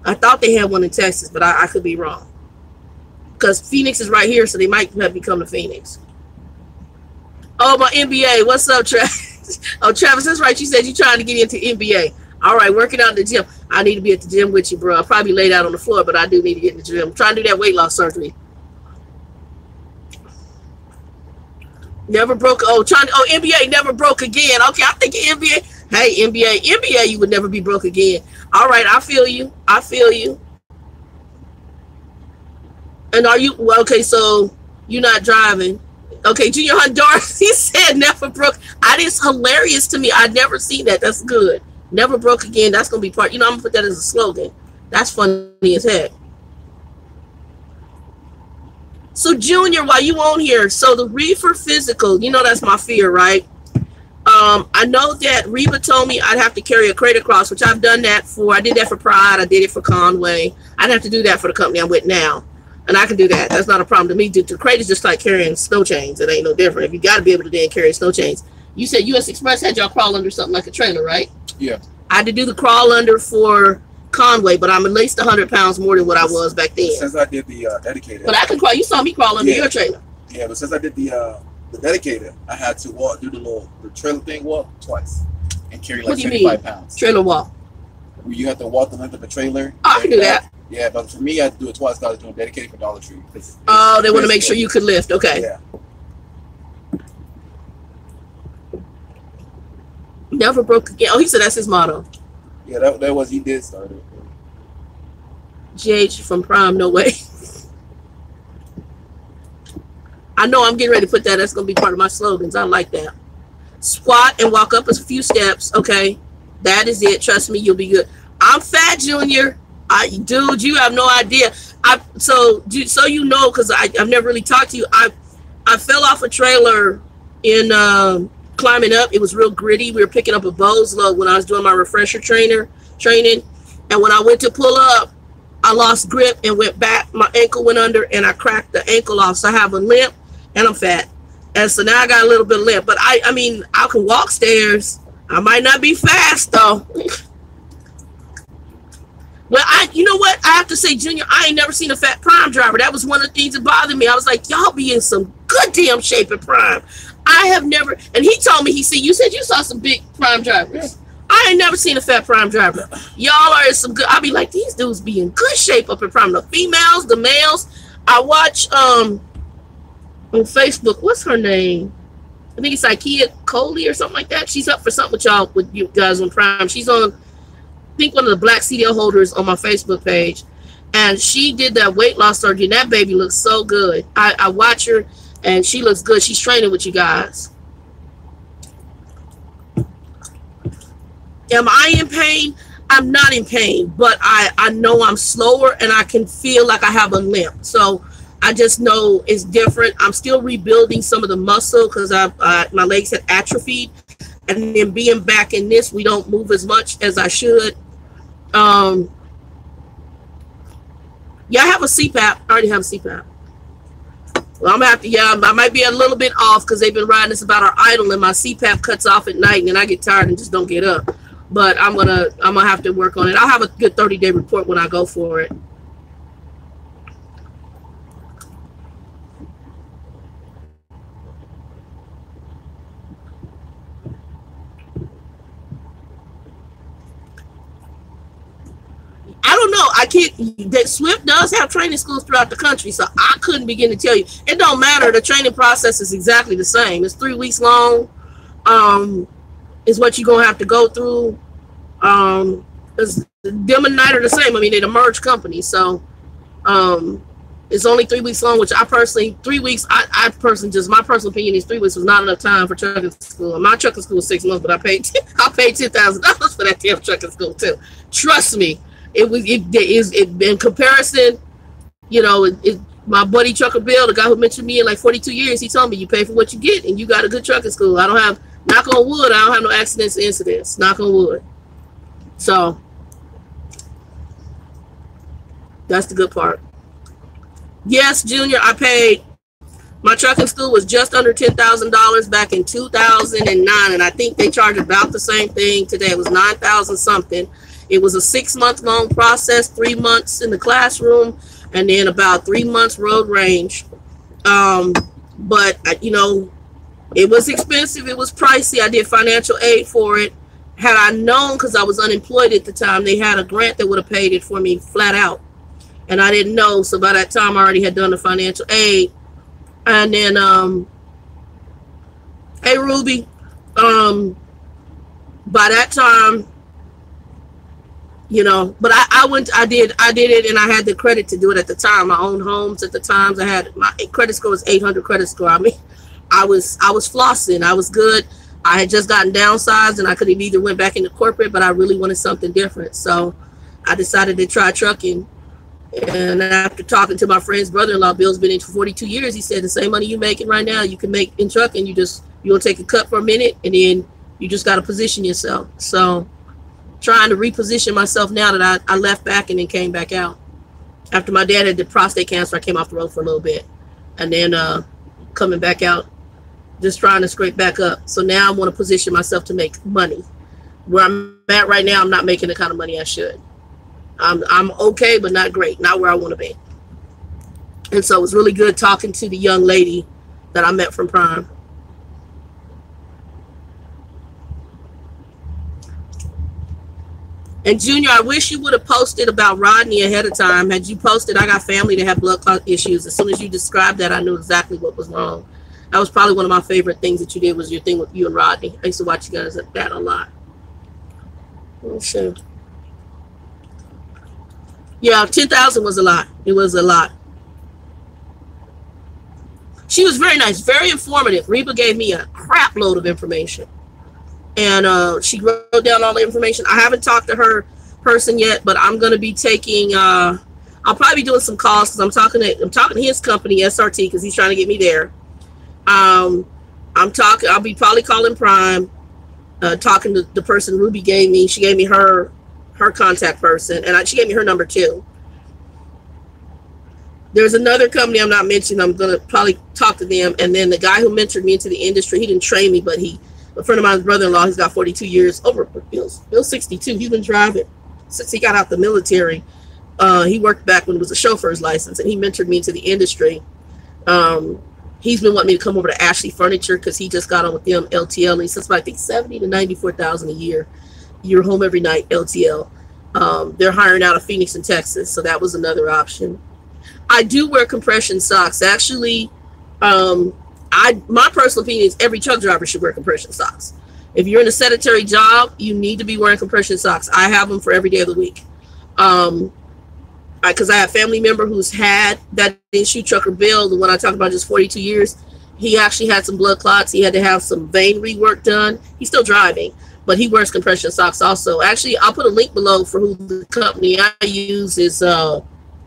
I thought they had one in Texas, but I could be wrong. Because Phoenix is right here, so they might have become the Phoenix. Oh, my NBA. What's up, Travis? Oh, Travis, that's right. You said you're trying to get into NBA. All right, working out in the gym. I need to be at the gym with you, bro. I'll probably laid out on the floor, but I do need to get in the gym. I'm trying to do that weight loss surgery. Never broke. Oh, NBA never broke again. Okay, I'm thinking NBA. Hey, NBA, you would never be broke again. All right, I feel you. I feel you. And are you, well, okay, so you're not driving. Okay, Junior Honduras, he said never broke. That is hilarious to me. I'd never seen that. That's good. Never broke again. That's going to be part, you know, I'm going to put that as a slogan. That's funny as heck. So, Junior, while you on here, so the reefer physical, you know that's my fear, right? I know that Reba told me I'd have to carry a crate across, which I've done that for. I did that for Pride. I did it for Conway. I'd have to do that for the company I'm with now. And I can do that. That's not a problem to me. The crate is just like carrying snow chains. It ain't no different. If you got to be able to then carry snow chains. You said U.S. Express had y'all crawl under something like a trailer, right? Yeah. I had to do the crawl under for Conway, but I'm at least 100 pounds more than what I was back then. Since I did the dedicated. But I can crawl. You saw me crawl under your trailer. Yeah, but since I did the dedicated, I had to walk, do the trailer thing walk twice and carry like 75 pounds. Trailer walk? You have to walk the length of a trailer. Oh, I can do that. Yeah, but for me, I had to do it twice because I was doing dedicated for Dollar Tree. Oh, they want to make sure you could lift. Okay. Yeah. Never broke again. Oh, he said that's his motto. Yeah, that was, he did start it. GH from Prime, no way. I know I'm getting ready to put that. That's going to be part of my slogans. I like that. Squat and walk up a few steps. Okay. That is it. Trust me, you'll be good. I'm fat, Junior. Dude, you have no idea. So you know, because I've never really talked to you. I fell off a trailer in climbing up. It was real gritty. We were picking up a Bose load when I was doing my refresher training. And when I went to pull up, I lost grip and went back. My ankle went under and I cracked the ankle off. So I have a limp and I'm fat. And so now I got a little bit of limp. But I mean, I can walk stairs. I might not be fast though. Well, you know what? I have to say, Junior, I ain't never seen a fat Prime driver. That was one of the things that bothered me. I was like, y'all be in some good damn shape at Prime. I have never, and he told me, you said you saw some big Prime drivers. I ain't never seen a fat Prime driver. Y'all are in some good, I'll be like, these dudes be in good shape up at Prime. The females, the males. I watch on Facebook, what's her name? I think it's Ikea Coley or something like that. She's up for something with you guys on Prime. She's on, I think, one of the black CDL holders on my Facebook page. And she did that weight loss surgery, and that baby looks so good. I watch her, and she looks good. She's training with you guys. Am I in pain? I'm not in pain, but I know I'm slower, and I can feel like I have a limp. So I just know it's different. I'm still rebuilding some of the muscle because my legs had atrophied. And then being back in this, we don't move as much as I should. Yeah, I have a CPAP. I already have a CPAP. Well, I'm gonna have to, I might be a little bit off because they've been riding this about our idle, and my CPAP cuts off at night, and then I get tired and just don't get up. But I'm gonna have to work on it. I'll have a good 30-day report when I go for it. I don't know. kid, that Swift does have training schools throughout the country, so I couldn't begin to tell you. It don't matter. The training process is exactly the same. It's 3 weeks long. Is what you're gonna have to go through. Them and Night are the same. I mean, they're the merged company, so it's only 3 weeks long. Which I personally, 3 weeks. I personally, just my personal opinion is 3 weeks was not enough time for trucking school. My trucking school was 6 months, but I paid $10,000 for that damn trucking school too. Trust me, it in comparison. You know, my buddy Trucker Bill, the guy who mentioned me in like 42 years, he told me you pay for what you get, and you got a good trucking school. I don't have, knock on wood, I don't have no accidents or incidents. Knock on wood. So that's the good part. Yes, Junior, I paid. My trucking school was just under $10,000 back in 2009, and I think they charge about the same thing today. It was $9,000 something. It was a 6-month long process, 3 months in the classroom, and then about 3 months road range. But you know, it was expensive. It was pricey. I did financial aid for it. Had I known, because I was unemployed at the time, they had a grant that would have paid it for me flat out. And I didn't know. So by that time, I already had done the financial aid. And then, hey, Ruby, by that time, you know, but I did it, and I had the credit to do it at the time. I owned homes at the times. I had, my credit score was 800 credit score. I mean, I was flossing. I was good. I had just gotten downsized, and I could have either went back into corporate, but I really wanted something different. So I decided to try trucking. And after talking to my friend's brother-in-law, Bill's been in for 42 years, he said the same money you're making right now, you can make in trucking. You'll take a cut for a minute, and then you just got to position yourself. So trying to reposition myself now that I left back and then came back out. After my dad had the prostate cancer, I came off the road for a little bit, and then coming back out, just trying to scrape back up. So now I want to position myself to make money. Where I'm at right now, I'm not making the kind of money I should. I'm okay, but not great, not where I want to be. And so it was really good talking to the young lady that I met from Prime. And Junior, I wish you would have posted about Rodney ahead of time. Had you posted, I got family that have blood clot issues. As soon as you described that, I knew exactly what was wrong. That was probably one of my favorite things that you did, was your thing with you and Rodney. I used to watch you guys at that a lot. Let's see. Yeah, 10,000 was a lot. It was a lot. She was very nice, very informative. Reba gave me a crap load of information. And she wrote down all the information. I haven't talked to her person yet, but I'm going to be taking, I'll probably be doing some calls, because I'm talking to his company, SRT, because he's trying to get me there. I'll be probably calling Prime, talking to the person Ruby gave me. She gave me her contact person, and she gave me her number too. There's another company I'm not mentioning. I'm gonna probably talk to them. And then the guy who mentored me into the industry, he didn't train me, but a friend of mine's brother-in-law, he's got 42 years over. Bill's 62. He's been driving since he got out the military. He worked back when it was a chauffeur's license, and he mentored me into the industry. He's been wanting me to come over to Ashley Furniture, because he just got on with them, LTL, and he says, I think 70 to 94,000 a year. You're home every night, LTL. They're hiring out of Phoenix and Texas, so that was another option. I do wear compression socks. Actually, my personal opinion is every truck driver should wear compression socks. If you're in a sedentary job, you need to be wearing compression socks. I have them for every day of the week. Because I have a family member who's had that issue, Trucker Bill, the one I talked about, just 42 years. He actually had some blood clots. He had to have some vein rework done. He's still driving, but he wears compression socks also. Actually, I'll put a link below for who the company I use is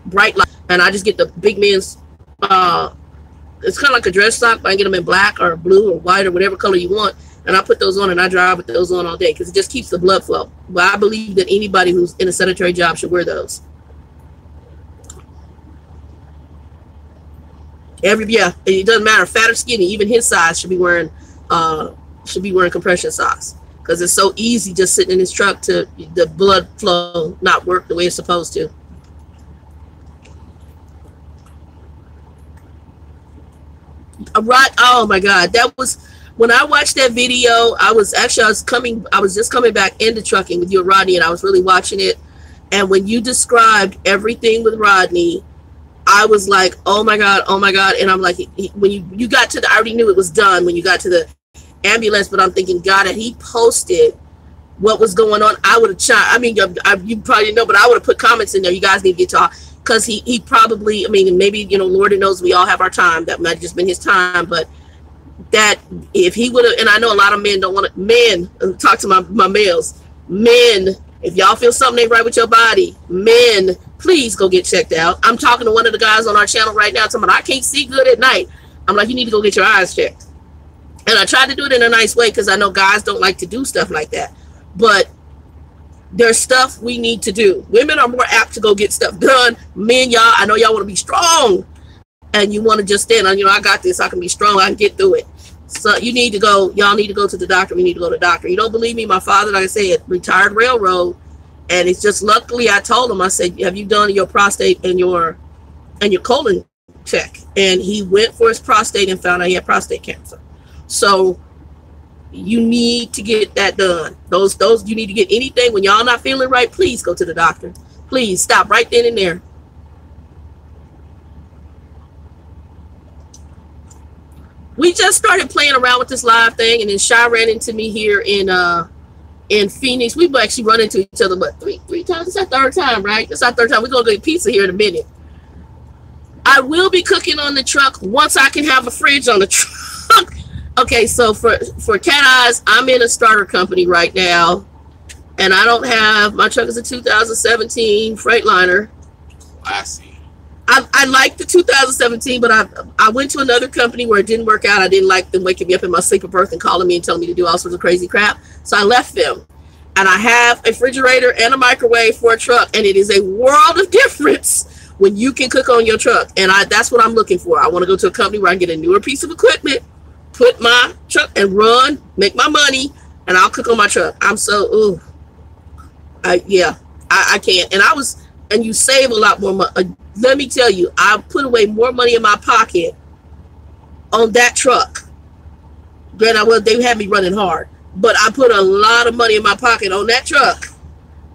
Bright Light, and I just get the big men's. It's kind of like a dress sock, but I can get them in black or blue or white or whatever color you want, and I put those on and I drive with those on all day, because it just keeps the blood flow. But I believe that anybody who's in a sedentary job should wear those. It doesn't matter, fat or skinny, even his size should be wearing compression socks, because it's so easy just sitting in his truck to the blood flow not work the way it's supposed to. Right. Oh my God, that was when I watched that video. I was just coming back into trucking with you and Rodney, and I was really watching it, And when you described everything with Rodney, I was like, oh my God, oh my God. And I'm like, when you got to the, I already knew it was done when you got to the ambulance, but I'm thinking, God, if he posted what was going on, I would have chimed. I mean, you probably know, but I would have put comments in there. You guys need to get talk, because he probably, I mean, maybe, you know, Lord knows we all have our time. That might have just been his time, but that if he would have, and I know a lot of men don't want to, men, talk to my males, men, if y'all feel something ain't right with your body, men, please go get checked out. I'm talking to one of the guys on our channel right now, talking about, I can't see good at night. I'm like, you need to go get your eyes checked. And I tried to do it in a nice way, because I know guys don't like to do stuff like that. But there's stuff we need to do. Women are more apt to go get stuff done. Men, y'all, I know y'all want to be strong, and you want to just stand on, you know, I got this, I can be strong, I can get through it. So you need to go, y'all need to go to the doctor. We need to go to the doctor. You don't believe me? My father, like I said, retired railroad, and it's just luckily I told him, I said, have you done your prostate and your colon check? And he went for his prostate and found out he had prostate cancer. So you need to get that done. Those you need to get anything when y'all not feeling right, please go to the doctor. Please stop right then and there. We just started playing around with this live thing, and then Shy ran into me here in Phoenix. We've actually run into each other, but three times. It's our third time, right? It's our third time. We're gonna get pizza here in a minute. I will be cooking on the truck once I can have a fridge on the truck. Okay, so for Cat Eyes, I'm in a starter company right now, and I don't have, my truck is a 2017 Freightliner. Classy. I like the 2017, but I went to another company where it didn't work out. I didn't like them waking me up in my sleep of birth and calling me and telling me to do all sorts of crazy crap. So I left them. And I have a refrigerator and a microwave for a truck, and it is a world of difference when you can cook on your truck. And that's what I'm looking for. I want to go to a company where I can get a newer piece of equipment, put my truck and run, make my money, and I'll cook on my truck. I'm so, I can't. And you save a lot more money. Let me tell you, I put away more money in my pocket on that truck. Granted, they had me running hard, but I put a lot of money in my pocket on that truck,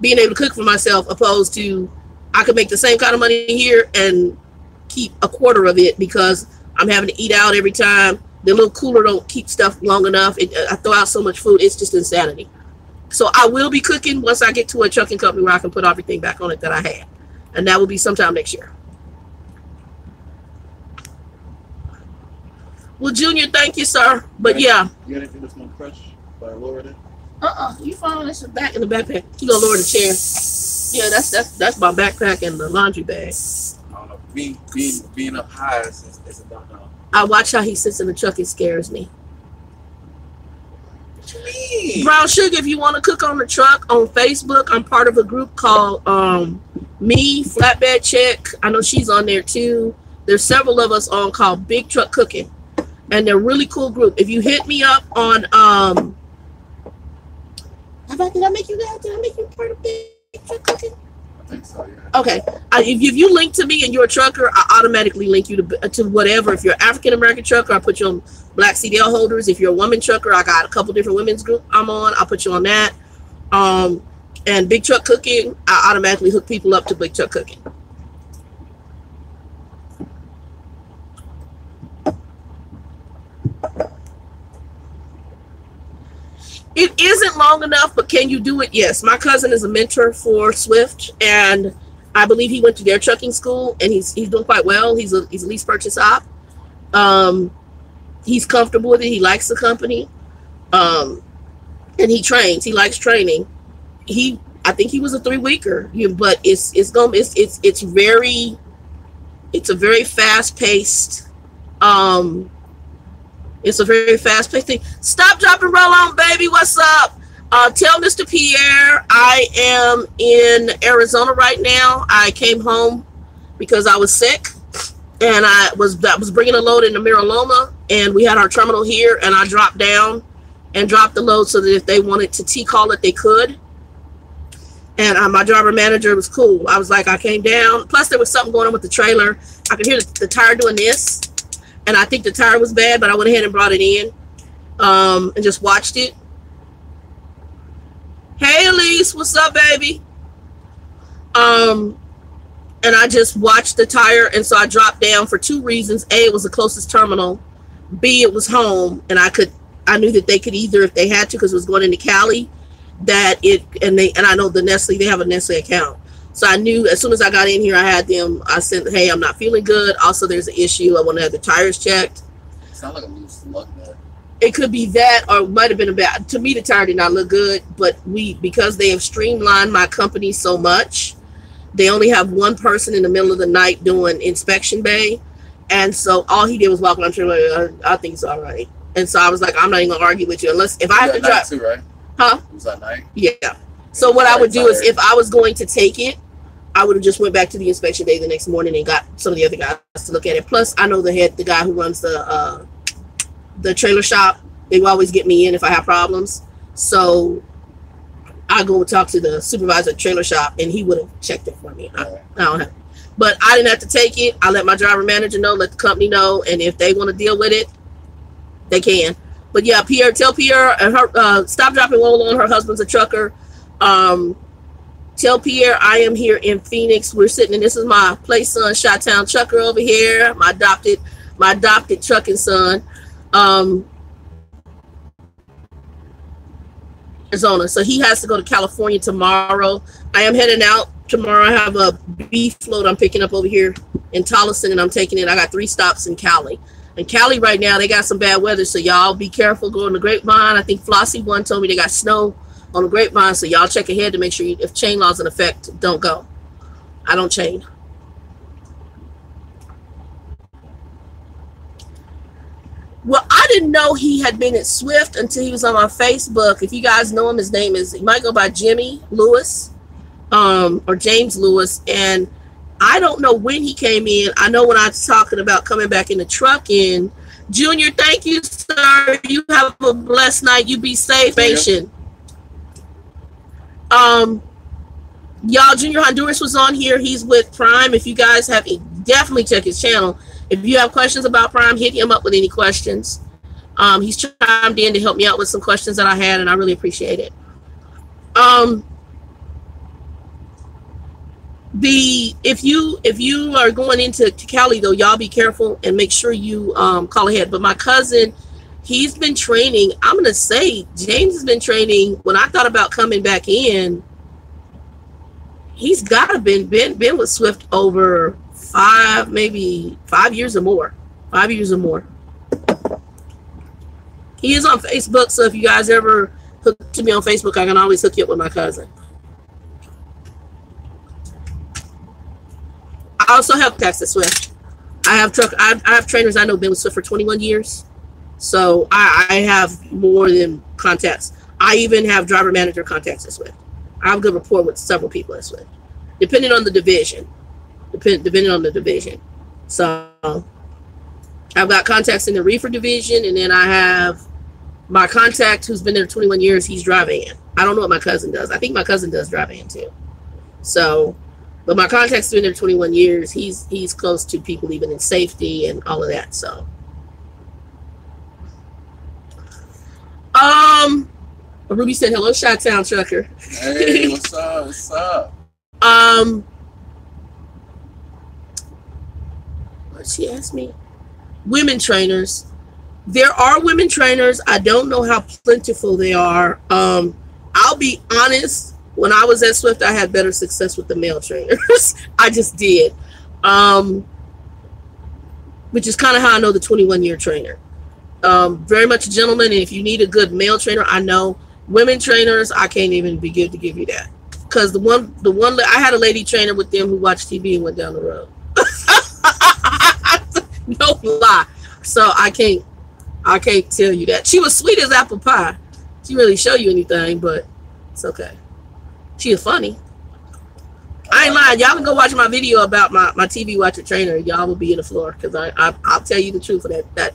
being able to cook for myself, opposed to I could make the same kind of money here and keep a quarter of it because I'm having to eat out every time. The little cooler don't keep stuff long enough. I throw out so much food. It's just insanity. So I will be cooking once I get to a trucking company where I can put everything back on it that I had. And that will be sometime next year. Well, Junior, thank you, sir. But yeah. You got anything that's going to crush by lower it? You found this back in the backpack. You gonna lower the chair. Yeah, that's my backpack and the laundry bag. I don't know. Being up high is a don't-know. I watch how he sits in the truck. It scares me. What you mean? Brown Sugar, if you want to cook on the truck on Facebook, I'm part of a group called Me Flatbed Chick. I know she's on there too. There's several of us on called Big Truck Cooking, and they're a really cool group. If you hit me up on did I make you part of Big Truck Cooking? I think so, yeah. Okay. If you link to me and you're a trucker, I automatically link you to whatever. If you're an African American trucker, I put you on Black CDL holders. If you're a woman trucker, I got a couple different women's group I'm on. I'll put you on that. And Big Truck Cooking, I automatically hook people up to Big Truck Cooking. It isn't long enough, but can you do it? Yes. My cousin is a mentor for Swift, and I believe he went to their trucking school, and he's doing quite well. He's a lease purchase op. He's comfortable with it. He likes the company, and he trains. He likes training. I think he was a 3-weeker, but it's a very fast paced. It's a very fast-paced thing. Stop, drop, and roll on, baby. What's up? Tell Mr. Pierre I am in Arizona right now. I came home because I was sick, and I was bringing a load into Miraloma, and we had our terminal here, and I dropped down and dropped the load so that if they wanted to T-call it, they could. And my driver manager was cool. I was like, I came down. Plus, there was something going on with the trailer. I could hear the tire doing this. And I think the tire was bad, but I went ahead and brought it in and just watched it. Hey, Elise, what's up, baby? And I just watched the tire, and so I dropped down for two reasons. A, it was the closest terminal. B, it was home, and I knew that they could either, if they had to, because it was going into Cali, and I know the Nestle, they have a Nestle account. So I knew as soon as I got in here, I sent, hey, I'm not feeling good. Also, there's an issue. I want to have the tires checked. It sounds like a loose lug there. It could be that, or it might have been to me, the tire did not look good, but because they have streamlined my company so much, they only have one person in the middle of the night doing inspection bay. And so all he did was walk around, like, I think it's all right. And so I was like, I'm not even gonna argue with you unless if I have to drive too, right? Huh? Was that night? Yeah. So what I would do is, if I was going to take it, I would have just went back to the inspection day the next morning and got some of the other guys to look at it. Plus, I know the guy who runs the trailer shop. They will always get me in if I have problems. So I go talk to the supervisor at the trailer shop, and he would have checked it for me. I don't have, but I didn't have to take it. I let my driver manager know, let the company know, and if they want to deal with it, they can. But yeah, Pierre, tell Pierre and her stop, dropping, roll on. Her husband's a trucker. Tell Pierre I am here in Phoenix. We're sitting, and this is my play son, Chi-Town Trucker over here, my adopted trucking son, Arizona. So he has to go to California tomorrow. I am heading out tomorrow. I have a beef load I'm picking up over here in Tolleson, and I'm taking it. I got 3 stops in Cali. In Cali right now, they got some bad weather, so y'all be careful going to Grapevine. I think Flossie one told me they got snow on the Grapevine, so y'all check ahead to make sure if chain law's in effect, don't go. I don't chain. Well, I didn't know he had been at Swift until he was on my Facebook. If you guys know him, his name is, he might go by Jimmy Lewis, or James Lewis, and I don't know when he came in. I know when I was talking about coming back in the trucking. Junior, thank you, sir. You have a blessed night. You be safe, patient. Y'all, Junior Honduras was on here. He's with Prime. If you guys have, definitely check his channel. If you have questions about Prime, hit him up with any questions. He's chimed in to help me out with some questions that I had, and I really appreciate it. If you are going into Cali though, y'all be careful and make sure you call ahead. But my cousin, he's been training. I'm gonna say James has been training. When I thought about coming back in, he's gotta been with Swift over 5 years or more. 5 years or more. He is on Facebook, so if you guys ever hook to me on Facebook, I can always hook you up with my cousin. I also have contacts at Swift. I have trainers I know been with Swift for 21 years. So I have more than contacts. I even have driver manager contacts at Swift. I have a good rapport with several people at Swift, depending on the division. Depending on the division. So I've got contacts in the reefer division, and then I have my contact who's been there 21 years. He's driving in. I don't know what my cousin does. I think my cousin does driving in too. So, but my contact's been there 21 years. He's close to people even in safety and all of that. So, Ruby said hello, Chi-Town Trucker. Hey, what's up? What's up? She asked me, women trainers. There are women trainers. I don't know how plentiful they are. I'll be honest, when I was at Swift, I had better success with the male trainers. I just did. Which is kind of how I know the 21-year trainer. Very much a gentleman, and if you need a good male trainer, I know. Women trainers, I can't even begin to give you that. Because the one I had a lady trainer with them who watched TV and went down the road. No lie. So I can't tell you that. She was sweet as apple pie. She didn't really show you anything, but it's okay. She was funny. I ain't lying. Y'all can go watch my video about my TV watcher trainer. Y'all will be in the floor, because I'll tell you the truth of that.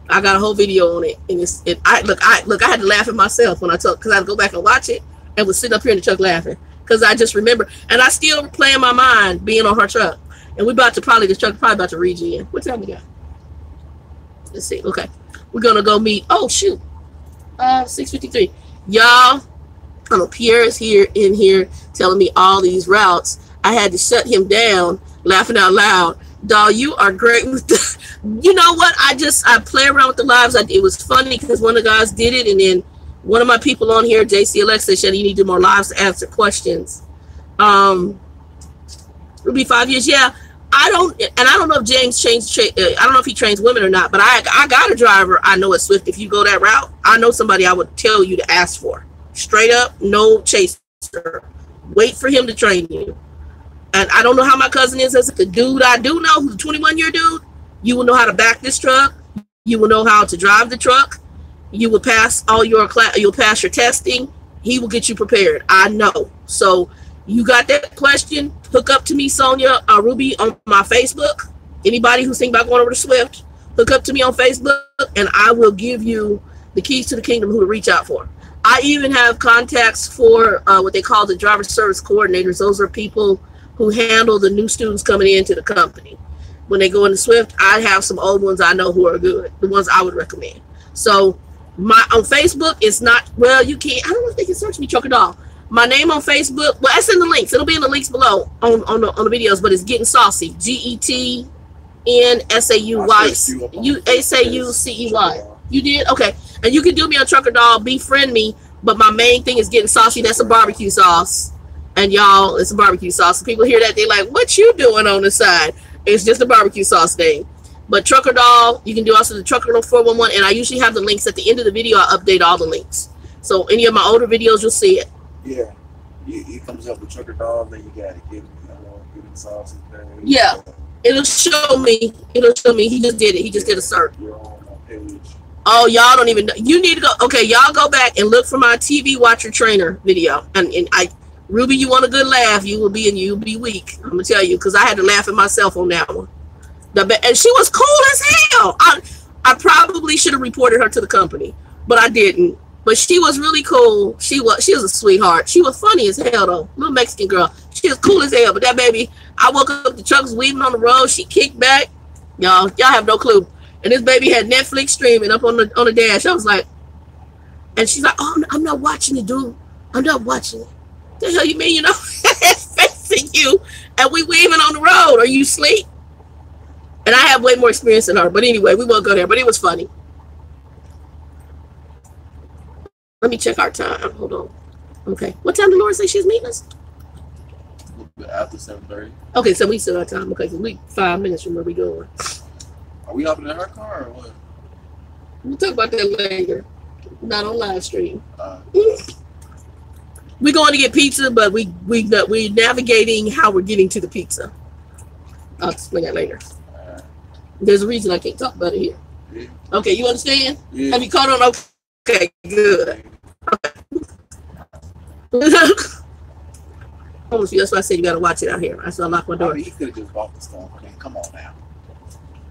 I got a whole video on it, and I had to laugh at myself when I told, because I'd go back and watch it and was sitting up here in the truck laughing, because I just remember, and I still play in my mind being on her truck, and we about to this truck probably about to regen. What time we got? Let's see. Okay, we're gonna go meet. Oh shoot, 6:53. Y'all, I know Pierre is in here telling me all these routes. I had to shut him down, laughing out loud. Dawg, you are great with the, you know what? I play around with the lives. It was funny because one of the guys did it, and then one of my people on here, JC Alexa, said you need to do more lives to answer questions. It'll be 5 years. Yeah, I don't know if James changed. I don't know if he trains women or not, but I got a driver I know at Swift. If you go that route, I know somebody I would tell you to ask for. Straight up, no chaser. Wait for him to train you. And I don't know how my cousin is as the dude I do know, who's a 21-year dude. You will know how to back this truck. You will know how to drive the truck. You will pass all your class. You'll pass your testing. He will get you prepared. I know. So you got that question? Hook up to me, Sonia Ruby, on my Facebook. Anybody who's thinking about going over to Swift, hook up to me on Facebook, and I will give you the keys to the kingdom who to reach out for. I even have contacts for what they call the driver service coordinators. Those are people who handle the new students coming into the company. When they go into Swift, I have some old ones I know who are good, the ones I would recommend. So on Facebook, it's not, well, you can't, I don't know if they can search me, Trucker Doll. My name on Facebook, well, that's in the links. It'll be in the links below on the videos, but it's Getting Saucy. GETNSAUY. You did? Okay. And you can do me on Trucker Doll, befriend me, but my main thing is Getting Saucy. That's a barbecue sauce. And y'all, it's a barbecue sauce. People hear that, they like, what you doing on the side? It's just a barbecue sauce thing. But Trucker Doll, you can do also the TheTrucker411, and I usually have the links at the end of the video. I update all the links. So any of my older videos, you'll see it. Yeah. It comes up with Trucker Doll, then you got to Getting Saucy. Yeah. It'll show me. It'll show me. He just did it. He just did a search. Oh, y'all don't even know. You need to go. Okay, y'all go back and look for my TV Watcher Trainer video. And Ruby, you want a good laugh, you'll be weak. I'm gonna tell you, because I had to laugh at myself on that one. And she was cool as hell. I probably should have reported her to the company, but I didn't. But she was really cool. She was a sweetheart. She was funny as hell though. Little Mexican girl. She was cool as hell. But that baby, I woke up, the truck was weaving on the road. She kicked back. Y'all have no clue. And this baby had Netflix streaming up on the dash. I was like, and she's like, oh, I'm not watching it, dude. I'm not watching it. The hell you mean, you know? It's facing you, and we weaving on the road. Are you asleep? And I have way more experience than her. But anyway, we won't go there. But it was funny. Let me check our time. Hold on. Okay. What time did Laura say she's meeting us? After 7:30. Okay, so we still got time. Okay, so we 5 minutes from where we going. Are we hopping in her car or what? We'll talk about that later. Not on live stream. We're going to get pizza, but we're navigating how we're getting to the pizza. I'll explain that later. There's a reason I can't talk about it here. Yeah. Okay, you understand? Yeah. Have you caught on? Okay, good. Okay. That's why I said you got to watch it out here. I saw lock my door. He could have just bought the stuff. I mean, come on now.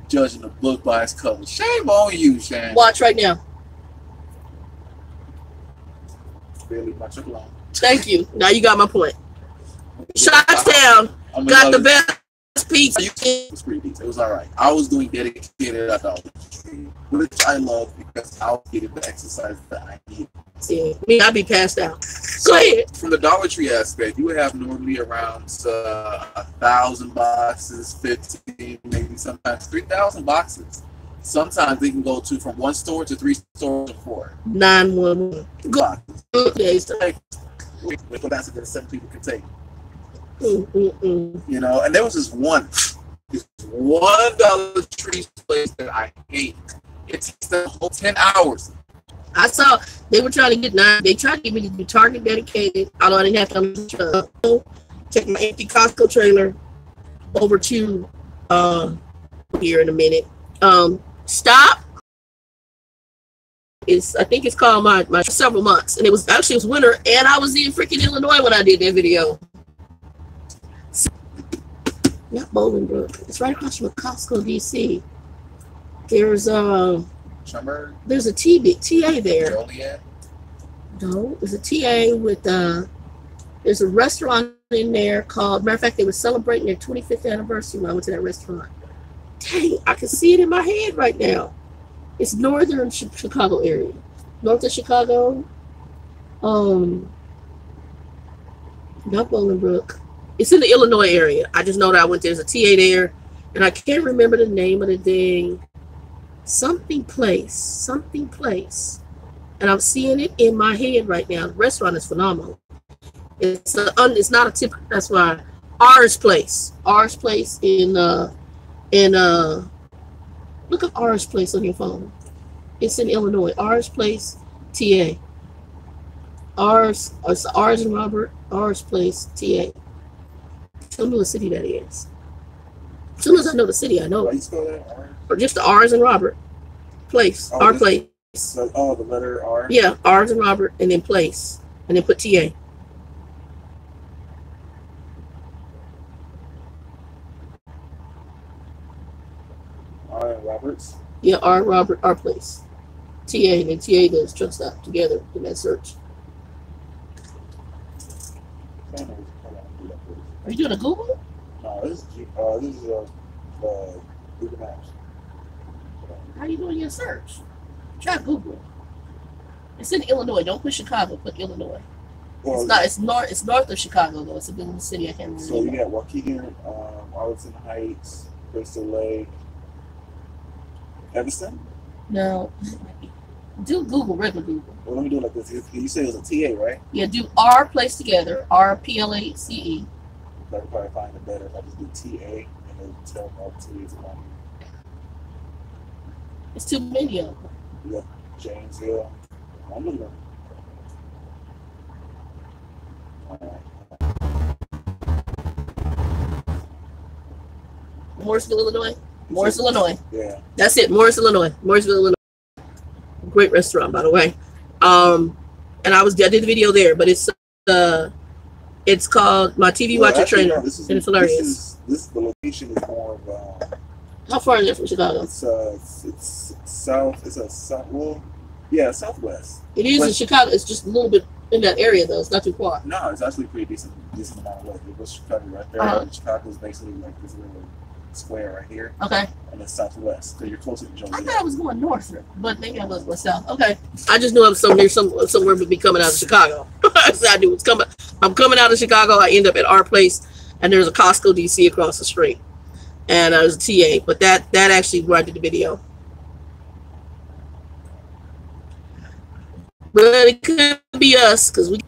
Judging the book by its cover. Shame on you, Shane. Watch right now. Barely my truck alone. Thank you. Now you got my point. Shottstown got the best pizza. It was pretty decent. It was all right. I was doing dedicated, I thought, which I love because I was getting the exercise that I need. See, me, I'd be passed out. Go ahead. From the Dollar Tree aspect, you would have normally around 1,000 boxes, 15, maybe sometimes 3,000 boxes. Sometimes they can go to from 1 store to 3 stores to 4. 911. Good days. That's a good 7 people can take. You know, and there was this one Dollar Tree place that I hate. It takes the whole 10 hours. I saw they were trying to get 9. They tried to get me to do Target dedicated, although I didn't have to take my empty Costco trailer over to here in a minute. Stop. I think it's called my several months, and it was winter, and I was in freaking Illinois when I did that video. Not Bolingbrook. It's right across from Costco, DC. There's a TA there. No, there's a TA with there's a restaurant in there called, matter of fact, they were celebrating their 25th anniversary when I went to that restaurant. Dang, I can see it in my head right now. It's northern Chicago area. North of Chicago. Not Bolingbrook. It's in the Illinois area. I just know that I went there's a TA there, and I can't remember the name of the thing. Something place, and I'm seeing it in my head right now. The restaurant is phenomenal. It's not a tip. That's why R's Place in look up R's Place on your phone. It's in Illinois. R's Place, TA. R's and Robert. R's Place, TA. Tell me what city that is. As soon as I know the city, I know it. Or just the R's and Robert Place. R Place. Oh, the letter R? Yeah, R's and Robert, and then Place. And then put TA. R and Roberts? Yeah, R Robert, R Place. TA, and then TA does truck stop together in that search. Are you doing a Google? No, this is Google Maps. How are you doing your search? Try Google. It's in Illinois. Don't put Chicago. Put Illinois. Well, it's not. It's north of Chicago though. It's a little city. I can't remember. So you got Waukegan, Arlington Heights, Crystal Lake, Evanston. No. Do Google, regular Google. Well, let me do it like this. You said it was a TA, right? Yeah. Do R Place together. RPLACE. I could probably find it better if I just do TA and then tell them all TAs around. It's too many of them. Yeah, Janesville. I'm looking at Morrisville, Illinois. Morrisville, Illinois. Yeah. That's it. Morrisville, Illinois. Morrisville, Illinois. Great restaurant, by the way. And I did the video there, but it's called My TV Watcher Trainer, and it's hilarious. The location is more of how far is it from Chicago? It's south. It's a south. Well, yeah, southwest. It is in Chicago. It's just a little bit in that area though. It's not too far. No, it's actually pretty decent amount of west. It was Chicago right there. Chicago is basically like this little square right here. Okay. And it's southwest, so you're closer to Joliet. I thought I was going north, but maybe I was going south. Okay. I just knew I was somewhere would be coming out of Chicago. So I knew it's coming. I'm coming out of Chicago. I end up at our place, and there's a Costco DC across the street, and I was a TA. But that actually where I did the video. But it could be us because we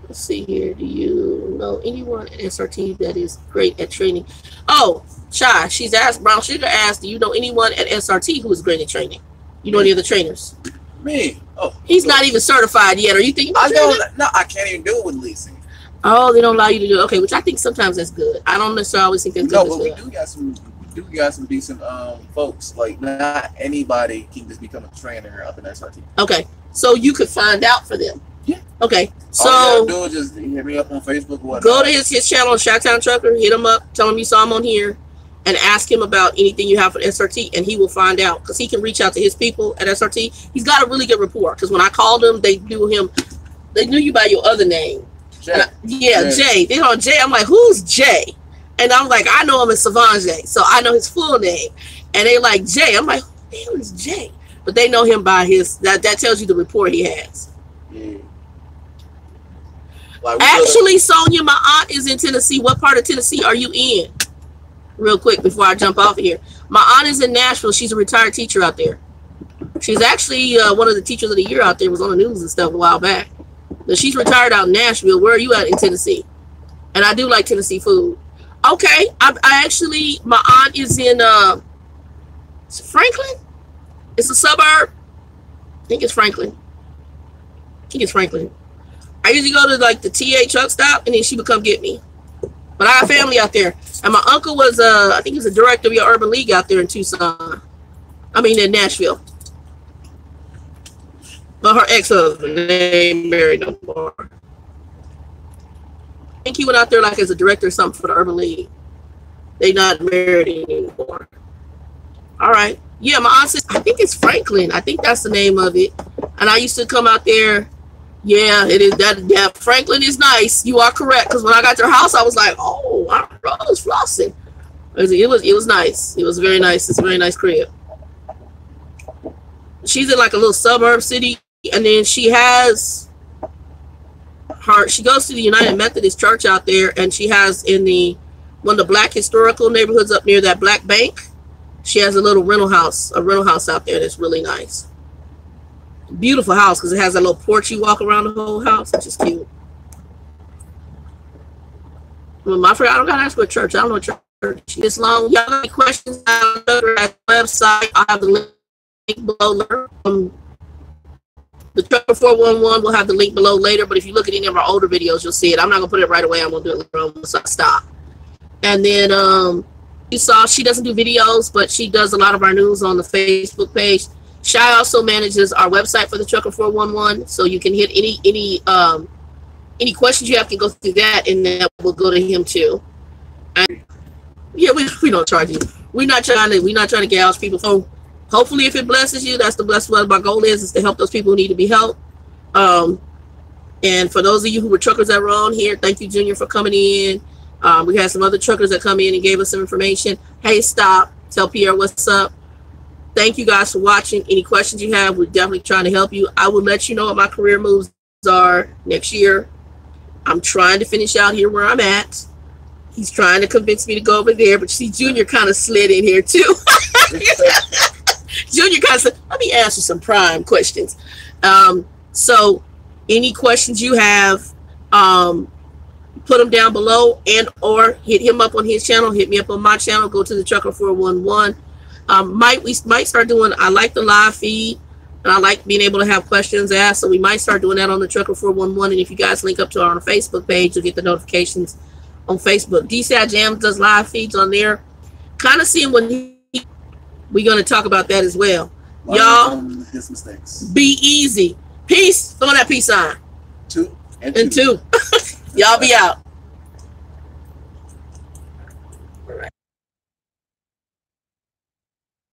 let's see here. Do you know anyone at SRT that is great at training? Oh, Shy, she's asked, Brown Sugar asked, do you know anyone at SRT who is great at training? You know any of the trainers? Me? Oh, he's not even certified yet. Are you thinking about training? No, I can't even do it with leasing. Oh, they don't allow you to do it. Okay, which I think sometimes that's good. I don't necessarily always think that's good. No, but we do got some decent folks. Like not anybody can just become a trainer up in SRT. Okay, so you could find out for them. Yeah. Okay, so all you gotta do is just hit me up on Facebook or whatnot. Go to his channel, Chi-Town Trucker, hit him up, tell him you saw him on here, and ask him about anything you have for SRT, and he will find out because he can reach out to his people at SRT. He's got a really good rapport because when I called him, they knew you by your other name. Jay. Jay. They know Jay. I'm like, who's Jay? And I'm like, I know him as Savanje, so I know his full name. And they like Jay. I'm like, who the hell is Jay? But they know him by his. That tells you the rapport he has. Yeah. Like actually, Sonia, my aunt is in Tennessee. What part of Tennessee are you in? Real quick before I jump off here. My aunt is in Nashville. She's a retired teacher out there. She's actually one of the teachers of the year out there. Was on the news and stuff a while back. But she's retired out in Nashville. Where are you at in Tennessee? And I do like Tennessee food. Okay, I actually, my aunt is in Franklin. It's a suburb. I think it's Franklin. I usually go to like the TA truck stop, and then she would come get me. But I have family out there, and my uncle was I think he's a director of your urban league out there in Tucson. I mean in Nashville. But her ex-husband, they ain't married no more. I think he went out there like as a director or something for the urban league. They not married anymore. All right. Yeah, my aunt says, I think it's Franklin. I think that's the name of it. And I used to come out there. Yeah, it is that. Yeah, Franklin is nice. You are correct. Because when I got to her house, I was like, oh, I was flossing. It was nice. It was very nice. It's a very nice crib. She's in like a little suburb city, and then she has, I Hart. She goes to the United Methodist Church out there, and she has in one of the black historical neighborhoods up near that black bank. She has a rental house out there that's really nice. Beautiful house because it has a little porch you walk around the whole house, which is cute. Well, my friend, I don't gotta ask what church. I don't know what church. This long. Y'all got any questions on the website? I have the link below. The Trucker411 will have the link below later, but if you look at any of our older videos, you'll see it. I'm not gonna put it right away. I'm gonna do it later on once I stop. And then you saw she doesn't do videos, but she does a lot of our news on the Facebook page. Shy also manages our website for the Trucker411, so you can hit any questions you have can go through that, and that will go to him too. And yeah, we don't charge you. We're not trying to gouge people. So hopefully, if it blesses you, that's the blessed one. My goal is to help those people who need to be helped. And for those of you who were truckers that were on here, thank you, Junior, for coming in. We had some other truckers that come in and gave us some information. Hey, stop. Tell Pierre what's up. Thank you guys for watching. Any questions you have, we're definitely trying to help you. I will let you know what my career moves are next year. I'm trying to finish out here where I'm at. He's trying to convince me to go over there, but you see, Junior kind of slid in here too. Junior kind of said, let me ask you some prime questions. So any questions you have, put them down below, and or hit him up on his channel, hit me up on my channel, go to the Trucker411. We might start doing, I like the live feed, and I like being able to have questions asked, so we might start doing that on the Trucker411. And if you guys link up to our Facebook page, you'll get the notifications on Facebook. DCIJams does live feeds on there. Kind of seeing what we're going to talk about that as well. Y'all, his mistakes. Be easy. Peace. Throw that peace sign. 2 and 2. Y'all be out.